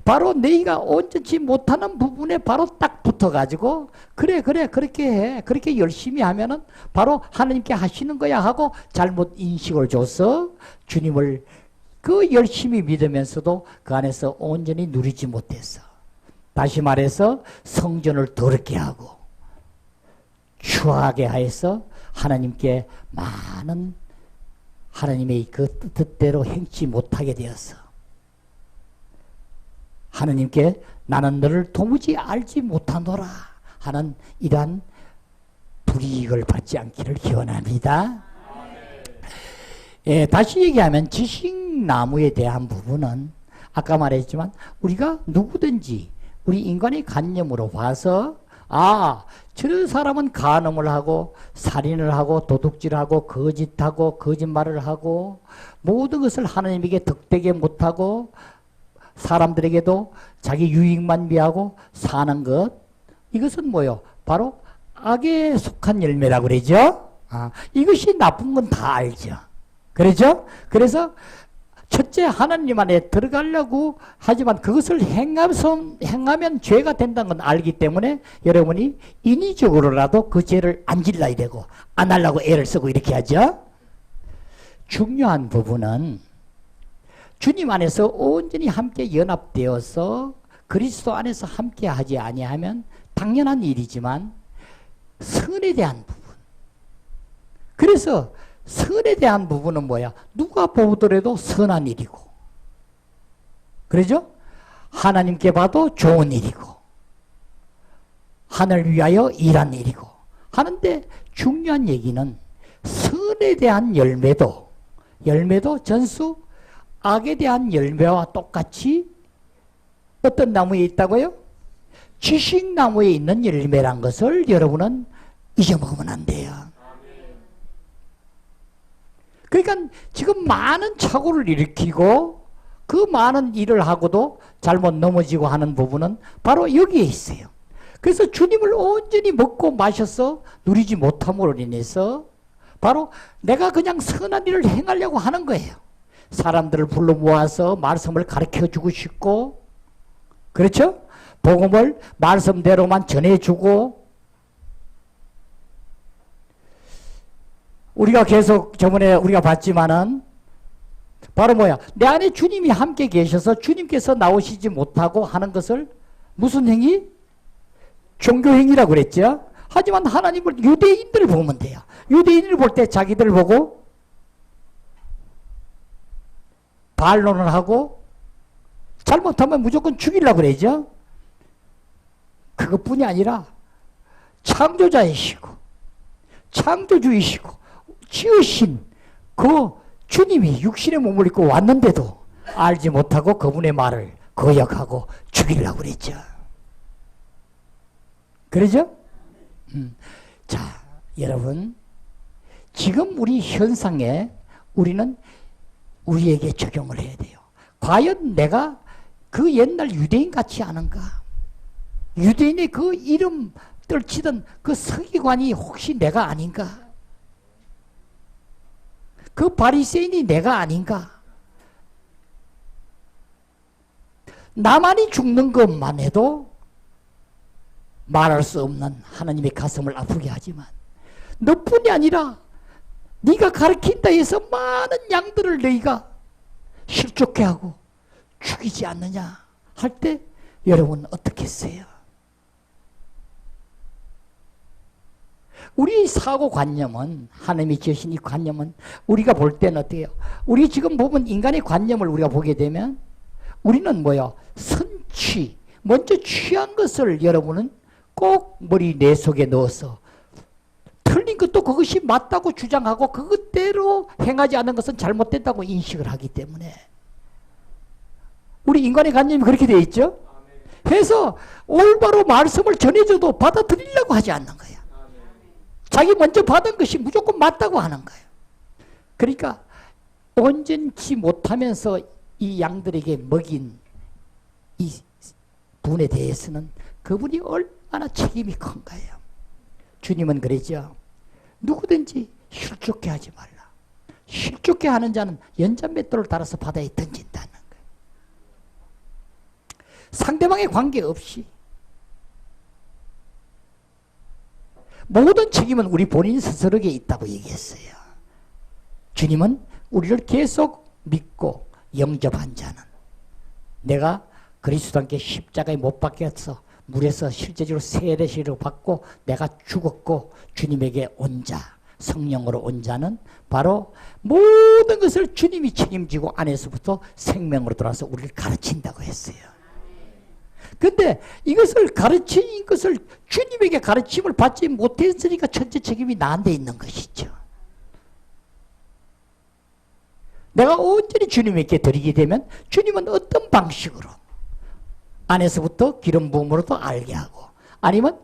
바로 너희가 온전치 못하는 부분에 바로 딱 붙어가지고 그래 그렇게 해, 그렇게 열심히 하면은 바로 하나님께 하시는 거야 하고 잘못 인식을 줘서 주님을 그 열심히 믿으면서도 그 안에서 온전히 누리지 못해서, 다시 말해서 성전을 더럽게 하고 추하게 하여서 하나님께 많은 하나님의 그 뜻대로 행치 못하게 되어서 하나님께 나는 너를 도무지 알지 못하노라 하는 이러한 불이익을 받지 않기를 기원합니다. 다시 얘기하면 지식나무에 대한 부분은 아까 말했지만 우리가 누구든지 우리 인간의 관념으로 봐서 저런 사람은 간음을 하고 살인을 하고 도둑질을 하고 거짓하고 거짓말을 하고 모든 것을 하나님에게 덕되게 못하고 사람들에게도 자기 유익만 위하고 사는 것, 이것은 뭐요? 바로 악에 속한 열매라고 그러죠. 이것이 나쁜 건 다 알죠. 그렇죠? 그래서 첫째 하나님 안에 들어가려고 하지만 그것을 행하면 죄가 된다는 건 알기 때문에 여러분이 인위적으로라도 그 죄를 안 질러야 되고 안 하려고 애를 쓰고 이렇게 하죠. 중요한 부분은 주님 안에서 온전히 함께 연합되어서 그리스도 안에서 함께 하지 아니하면 당연한 일이지만 선에 대한 부분, 그래서 선에 대한 부분은 뭐야? 누가 보더라도 선한 일이고, 그러죠? 하나님께 봐도 좋은 일이고 하늘을 위하여 일한 일이고 하는데 중요한 얘기는 선에 대한 열매도 전수 악에 대한 열매와 똑같이 어떤 나무에 있다고요? 지식나무에 있는 열매란 것을 여러분은 잊어먹으면 안 돼요. 그러니까 지금 많은 착오를 일으키고 그 많은 일을 하고도 잘못 넘어지고 하는 부분은 바로 여기에 있어요. 그래서 주님을 온전히 먹고 마셔서 누리지 못함으로 인해서 바로 내가 그냥 선한 일을 행하려고 하는 거예요. 사람들을 불러 모아서 말씀을 가르쳐 주고 싶고, 그렇죠? 복음을 말씀대로만 전해주고, 우리가 계속 저번에 우리가 봤지만은 바로 뭐야? 내 안에 주님이 함께 계셔서 주님께서 나오시지 못하고 하는 것을 무슨 행위? 종교행위라고 그랬죠? 하지만 하나님을 유대인들을 보면 돼요. 유대인을 볼 때 자기들을 보고 반론을 하고 잘못하면 무조건 죽이려고 그러죠. 그것뿐이 아니라 창조자이시고 창조주이시고 지으신 그 주님이 육신의 몸을 입고 왔는데도 알지 못하고 그분의 말을 거역하고 죽이려고 그랬죠. 그러죠? 자, 여러분, 지금 우리 현상에 우리는 우리에게 적용을 해야 돼요. 과연 내가 그 옛날 유대인 같지 않은가? 유대인의 그 이름 떨치던 그 서기관이 혹시 내가 아닌가? 그 바리새인이 내가 아닌가? 나만이 죽는 것만 해도 말할 수 없는 하나님의 가슴을 아프게 하지만 너뿐이 아니라 네가 가르친다 해서 많은 양들을 너희가 실족해 하고 죽이지 않느냐 할 때 여러분 어떻게 했어요? 우리 사고관념은, 하나님이 지으신 이 관념은 우리가 볼 때는 어때요? 우리 지금 보면 인간의 관념을 우리가 보게 되면 우리는 뭐야? 선취, 먼저 취한 것을 여러분은 꼭 머리 내 속에 넣어서 틀린 것도 그것이 맞다고 주장하고 그것대로 행하지 않는 것은 잘못됐다고 인식을 하기 때문에 우리 인간의 관념이 그렇게 되어 있죠? 해서 올바로 말씀을 전해줘도 받아들이려고 하지 않는 거예요. 자기 먼저 받은 것이 무조건 맞다고 하는 거예요. 그러니까 온전치 못하면서 이 양들에게 먹인 이 분에 대해서는 그분이 얼마나 책임이 큰가요? 주님은 그러죠. 누구든지 실족해 하지 말라. 실족해 하는 자는 연잔맷돌을 달아서 바다에 던진다는 거예요. 상대방의 관계없이 모든 책임은 우리 본인 스스로에게 있다고 얘기했어요. 주님은 우리를 계속 믿고 영접한 자는 내가 그리스도 함께 십자가에 못 박혀서 물에서 실제적으로 세례시를 받고 내가 죽었고 주님에게 온 자, 성령으로 온 자는 바로 모든 것을 주님이 책임지고 안에서부터 생명으로 돌아서 우리를 가르친다고 했어요. 근데 이것을 가르친 것을 주님에게 가르침을 받지 못했으니까 전체 책임이 나한테 있는 것이죠. 내가 온전히 주님에게 드리게 되면 주님은 어떤 방식으로 안에서부터 기름 부음으로도 알게 하고 아니면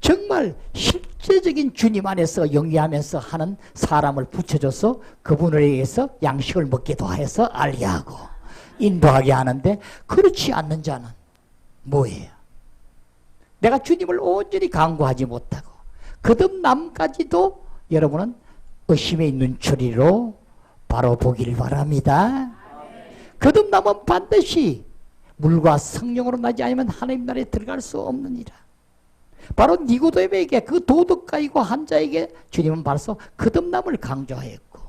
정말 실제적인 주님 안에서 영위하면서 하는 사람을 붙여줘서 그분을 위해서 양식을 먹게도 해서 알게 하고 인도하게 하는데 그렇지 않는 자는 뭐예요? 내가 주님을 온전히 간구하지 못하고 거듭남까지도 여러분은 의심의 눈초리로 바로 보길 바랍니다. 거듭남은 반드시 물과 성령으로 나지 않으면 하나님 나라에 들어갈 수 없느니라. 바로 니고데모에게 그 도덕가이고 한 자에게 주님은 벌써 거듭남을 강조하였고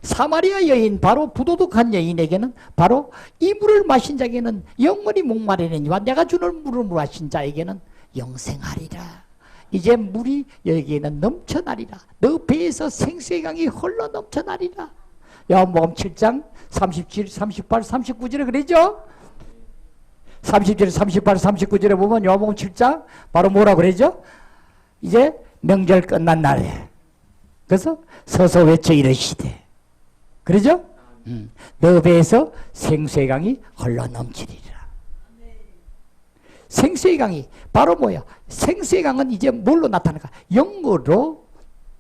사마리아 여인 바로 부도덕한 여인에게는 바로 이 물을 마신 자에게는 영원히 목마르느니와 내가 주는 물을 마신 자에게는 영생하리라. 이제 물이 여기에는 넘쳐나리라. 너 배에서 생수의 강이 흘러 넘쳐나리라. 요한복음 7장 37, 38, 39절에 그러죠? 37, 38, 39절에 보면 요한복음 7장 바로 뭐라 그러죠? 이제 명절 끝난 날에 그래서 서서 외쳐 이르시되 그러죠? 너 배에서 생수의 강이 흘러 넘치리라. 생수의 강이 바로 뭐야? 생수의 강은 이제 뭘로 나타나는가? 영으로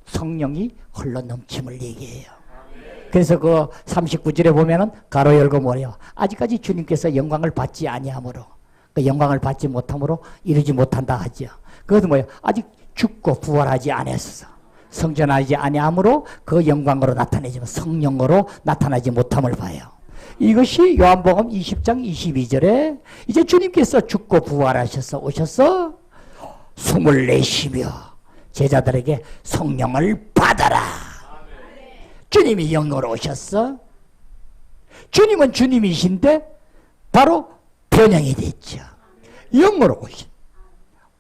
성령이 흘러 넘침을 얘기해요. 그래서 그 39절에 보면은 가로 열고 뭐래요? 아직까지 주님께서 영광을 받지 아니하므로 그 영광을 받지 못함으로 이루지 못한다 하죠. 그것도 뭐예요? 아직 죽고 부활하지 않았어. 성전하지 아니하므로 그 영광으로 나타내지만 성령으로 나타나지 못함을 봐요. 이것이 요한복음 20장 22절에 이제 주님께서 죽고 부활하셔서 오셔서 숨을 내쉬며 제자들에게 성령을 받아라. 주님이 영으로 오셨어. 주님은 주님이신데 바로 변형이 됐죠. 영으로 오신.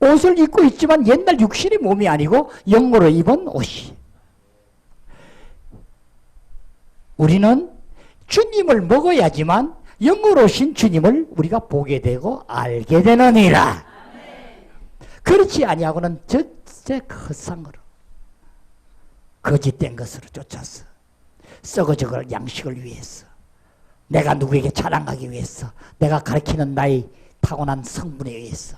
옷을 입고 있지만 옛날 육신의 몸이 아니고 영으로 입은 옷이. 우리는 주님을 먹어야지만 영으로 오신 주님을 우리가 보게 되고 알게 되느니라. 그렇지 아니하고는 절대 헛상으로 거짓된 것으로 쫓았어. 썩어져갈 양식을 위해서, 내가 누구에게 자랑하기 위해서, 내가 가르치는 나의 타고난 성분에 의해서.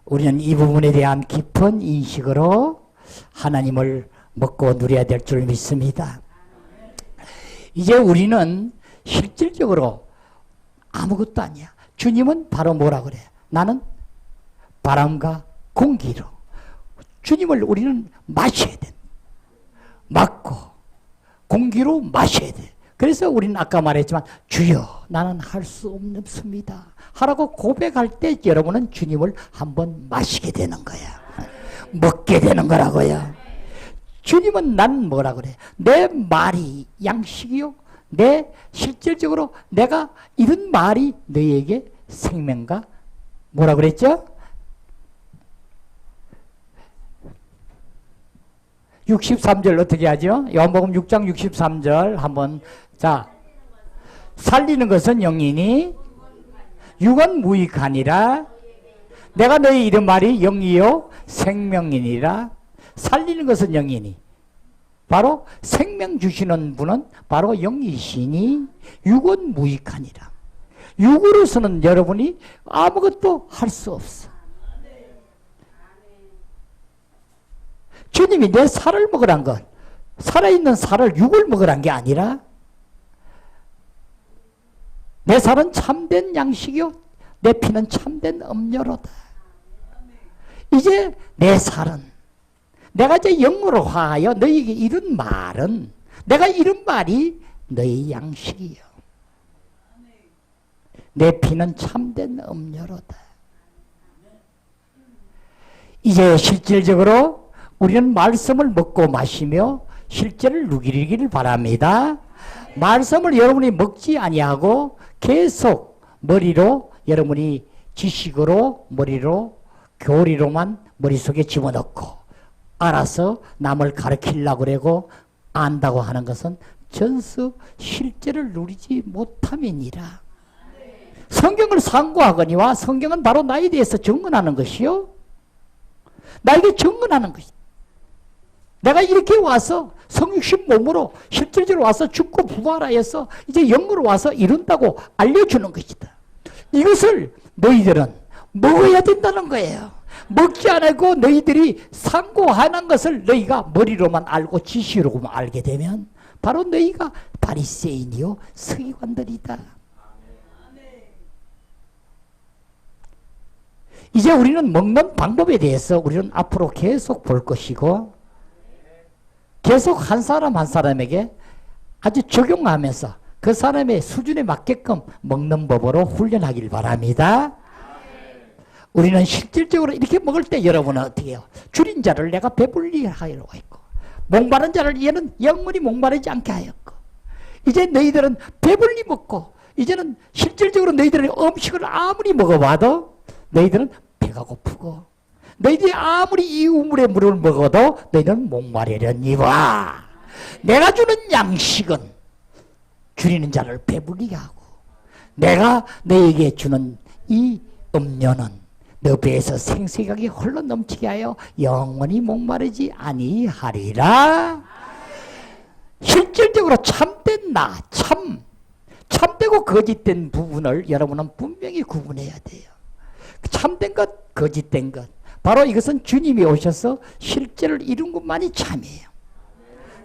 우리는 이 부분에 대한 깊은 인식으로 하나님을 먹고 누려야 될 줄 믿습니다. 이제 우리는 실질적으로 아무것도 아니야. 주님은 바로 뭐라 그래? 나는 바람과 공기로. 주님을 우리는 마셔야 돼. 맞고 공기로 마셔야 돼. 그래서 우리는 아까 말했지만 주여 나는 할 수 없습니다 하라고 고백할 때 여러분은 주님을 한번 마시게 되는 거야. 먹게 되는 거라고요. 주님은 난 뭐라 그래? 내 말이 양식이요. 내 실질적으로 내가 이런 말이 너희에게 생명과 뭐라 그랬죠? 63절 어떻게 하죠? 요한복음 6장 63절 한번 자 살리는 것은 영이니 육은 무익하니라. 내가 너희 이런 말이 영이요 생명이니라. 살리는 것은 영이니 바로 생명 주시는 분은 바로 영이시니 육은 무익하니라. 육으로서는 여러분이 아무것도 할 수 없어. 주님이 내 살을 먹으란 것, 살아있는 살을 육을 먹으란 게 아니라 내 살은 참된 양식이요 내 피는 참된 음료로다. 이제 내 살은 내가 이제 영으로 화하여 너희에게 이런 말은 내가 이런 말이 너희 양식이요 내 피는 참된 음료로다. 이제 실질적으로 우리는 말씀을 먹고 마시며 실제를 누리기를 바랍니다. 말씀을 여러분이 먹지 아니하고 계속 머리로 여러분이 지식으로 머리로 교리로만 머릿속에 집어넣고 알아서 남을 가르치려고 그러고 안다고 하는 것은 전수 실제를 누리지 못함이니라. 성경을 상고하거니와 성경은 바로 나에 대해서 증언하는 것이요 나에게 증언하는 것이다. 내가 이렇게 와서 성육신 몸으로 실질적으로 와서 죽고 부활하여서 이제 영으로 와서 이룬다고 알려주는 것이다. 이것을 너희들은 먹어야 된다는 거예요. 먹지 않고 너희들이 상고하는 것을 너희가 머리로만 알고 지식으로만 알게 되면 바로 너희가 바리새인이요 서기관들이다. 이제 우리는 먹는 방법에 대해서 우리는 앞으로 계속 볼 것이고 계속 한 사람 한 사람에게 아주 적용하면서 그 사람의 수준에 맞게끔 먹는 법으로 훈련하길 바랍니다. 우리는 실질적으로 이렇게 먹을 때 여러분은 어떻게 해요? 줄인 자를 내가 배불리 하려고 했고 목마른 자를 얘는 영원히 목마르지 않게 하였고 이제 너희들은 배불리 먹고 이제는 실질적으로 너희들은 음식을 아무리 먹어봐도 너희들은 배가 고프고 너희들이 아무리 이 우물의 물을 먹어도 너희들은 목마르려니와 내가 주는 양식은 줄이는 자를 배불리게 하고 내가 너에게 주는 이 음료는 너 배에서 생생하게 흘러 넘치게 하여 영원히 목마르지 아니하리라. 실질적으로 참된 나, 참되고 거짓된 부분을 여러분은 분명히 구분해야 돼요. 참된 것, 거짓된 것. 바로 이것은 주님이 오셔서 실제를 이룬 것만이 참이에요.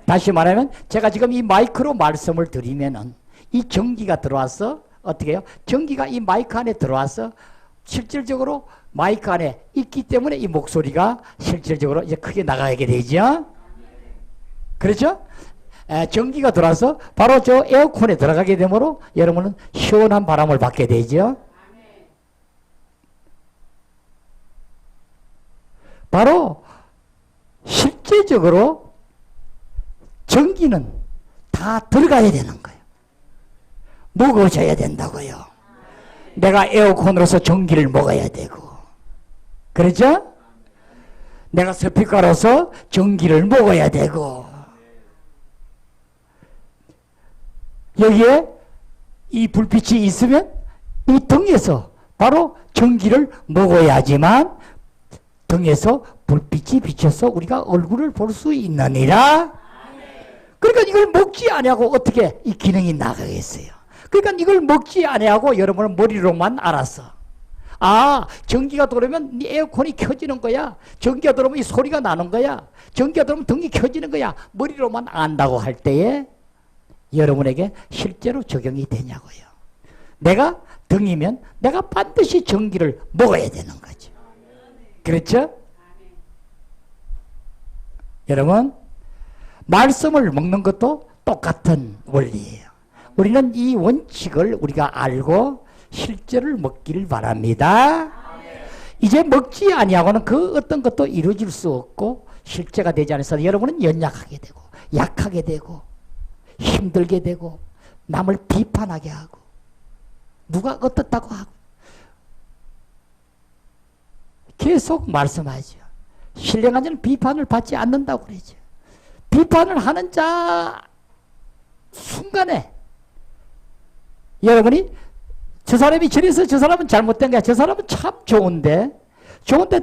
다시 말하면 제가 지금 이 마이크로 말씀을 드리면은 이 전기가 들어와서 어떻게 해요? 전기가 이 마이크 안에 들어와서 실질적으로 마이크 안에 있기 때문에 이 목소리가 실질적으로 이제 크게 나가게 되죠. 그렇죠? 전기가 들어와서 바로 저 에어컨에 들어가게 되므로 여러분은 시원한 바람을 받게 되죠. 바로 실제적으로 전기는 다 들어가야 되는 거예요. 먹어줘야 된다고요. 내가 에어컨으로서 전기를 먹어야 되고, 그렇죠? 내가 스피커로서 전기를 먹어야 되고, 여기에 이 불빛이 있으면 이 등에서 바로 전기를 먹어야지만 등에서 불빛이 비쳐서 우리가 얼굴을 볼 수 있느니라. 그러니까 이걸 먹지 아니하고 어떻게 이 기능이 나가겠어요? 그러니까 이걸 먹지 아니하고 여러분은 머리로만 알았어. 아, 전기가 들어오면 에어컨이 켜지는 거야. 전기가 들어오면 이 소리가 나는 거야. 전기가 들어오면 등이 켜지는 거야. 머리로만 안다고 할 때에 여러분에게 실제로 적용이 되냐고요. 내가 등이면 내가 반드시 전기를 먹어야 되는 거죠. 그렇죠? 여러분, 말씀을 먹는 것도 똑같은 원리예요. 우리는 이 원칙을 우리가 알고 실제를 먹기를 바랍니다. 이제 먹지 아니하고는 그 어떤 것도 이루어질 수 없고 실제가 되지 않아서 여러분은 연약하게 되고 약하게 되고 힘들게 되고 남을 비판하게 하고 누가 어떻다고 하고 계속 말씀하죠. 신령한 자는 비판을 받지 않는다고 그러죠. 비판을 하는 자 순간에 여러분이 저 사람이 저래서 저 사람은 잘못된 거야. 저 사람은 참 좋은데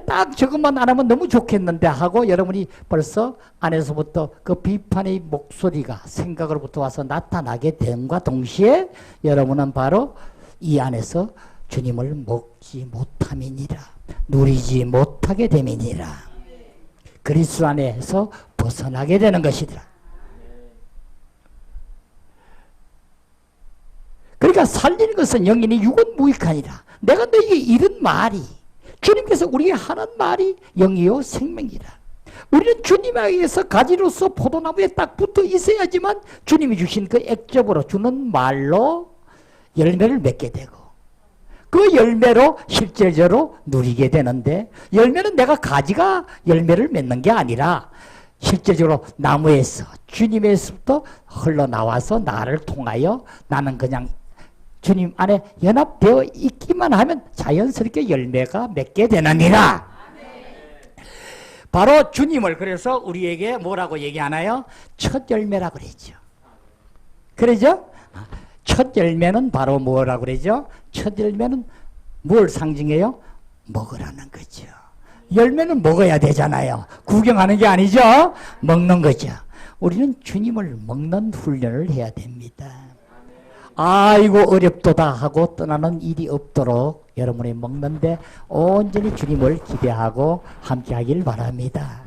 딱 저것만 안 하면 너무 좋겠는데 하고 여러분이 벌써 안에서부터 그 비판의 목소리가 생각으로부터 와서 나타나게 됨과 동시에 여러분은 바로 이 안에서 주님을 먹지 못함이니라. 누리지 못하게 됨이니라. 그리스도 안에서 벗어나게 되는 것이더라. 그러니까 살리는 것은 영이니 육은 무익하니라. 내가 너에게 이런 말이 주님께서 우리에게 하는 말이 영이요 생명이라. 우리는 주님에게서 가지로서 포도나무에 딱 붙어 있어야지만 주님이 주신 그 액접으로 주는 말로 열매를 맺게 되고 그 열매로 실제적으로 누리게 되는데 열매는 내가 가지가 열매를 맺는 게 아니라 실제적으로 나무에서 주님에서부터 흘러나와서 나를 통하여 나는 그냥 주님 안에 연합되어 있기만 하면 자연스럽게 열매가 맺게 되느니라. 바로 주님을 그래서 우리에게 뭐라고 얘기하나요? 첫 열매라고 그러죠. 그러죠? 첫 열매는 바로 뭐라고 그러죠? 첫 열매는 뭘 상징해요? 먹으라는 거죠. 열매는 먹어야 되잖아요. 구경하는 게 아니죠. 먹는 거죠. 우리는 주님을 먹는 훈련을 해야 됩니다. 아이고 어렵도다 하고 떠나는 일이 없도록 여러분이 먹는데 온전히 주님을 기대하고 함께 하길 바랍니다.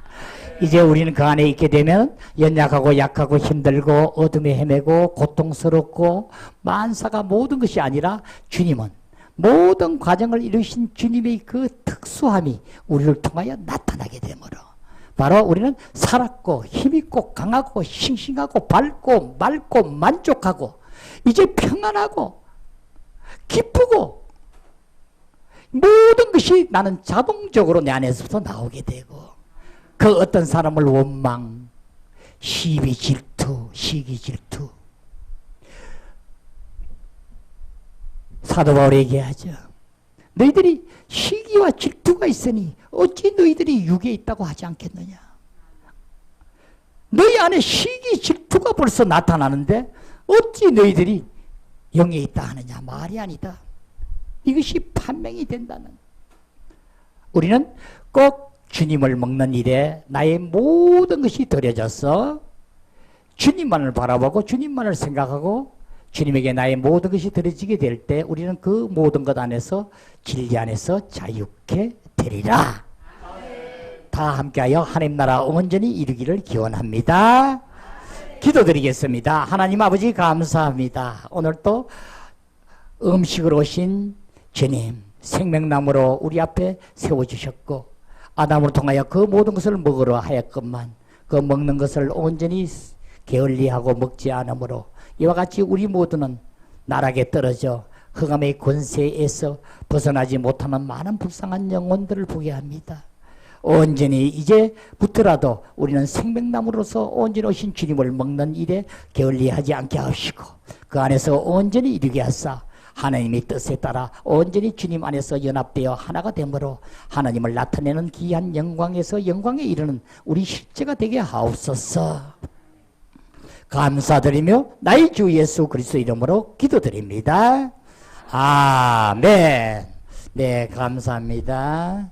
이제 우리는 그 안에 있게 되면 연약하고 약하고 힘들고 어둠에 헤매고 고통스럽고 만사가 모든 것이 아니라 주님은 모든 과정을 이루신 주님의 그 특수함이 우리를 통하여 나타나게 되므로 바로 우리는 살았고 힘있고 강하고 싱싱하고 밝고 맑고 만족하고 이제 평안하고 기쁘고 모든 것이 나는 자동적으로 내 안에서부터 나오게 되고 그 어떤 사람을 원망, 시비 질투, 시기 질투 사도 바울이 얘기하죠. 너희들이 시기와 질투가 있으니 어찌 너희들이 육에 있다고 하지 않겠느냐. 너희 안에 시기 질투가 벌써 나타나는데 어찌 너희들이 영에 있다 하느냐. 말이 아니다. 이것이 판명이 된다는. 우리는 꼭 주님을 먹는 일에 나의 모든 것이 드려져서 주님만을 바라보고 주님만을 생각하고 주님에게 나의 모든 것이 드려지게 될 때 우리는 그 모든 것 안에서 진리 안에서 자유케 되리라. 다 함께하여 하나님 나라 온전히 이루기를 기원합니다. 기도드리겠습니다. 하나님 아버지 감사합니다. 오늘 또 음식으로 오신 주님 생명나무로 우리 앞에 세워주셨고 아담으로 통하여 그 모든 것을 먹으러 하였건만 그 먹는 것을 온전히 게을리하고 먹지 않으므로 이와 같이 우리 모두는 나락에 떨어져 흑암의 권세에서 벗어나지 못하는 많은 불쌍한 영혼들을 보게 합니다. 온전히 이제부터라도 우리는 생명나무로서 온전히 오신 주님을 먹는 일에 게을리하지 않게 하시고 그 안에서 온전히 이루게 하사 하나님의 뜻에 따라 온전히 주님 안에서 연합되어 하나가 되므로 하나님을 나타내는 귀한 영광에서 영광에 이르는 우리 실제가 되게 하옵소서. 감사드리며 나의 주 예수 그리스도 이름으로 기도드립니다. 아멘. 네, 감사합니다.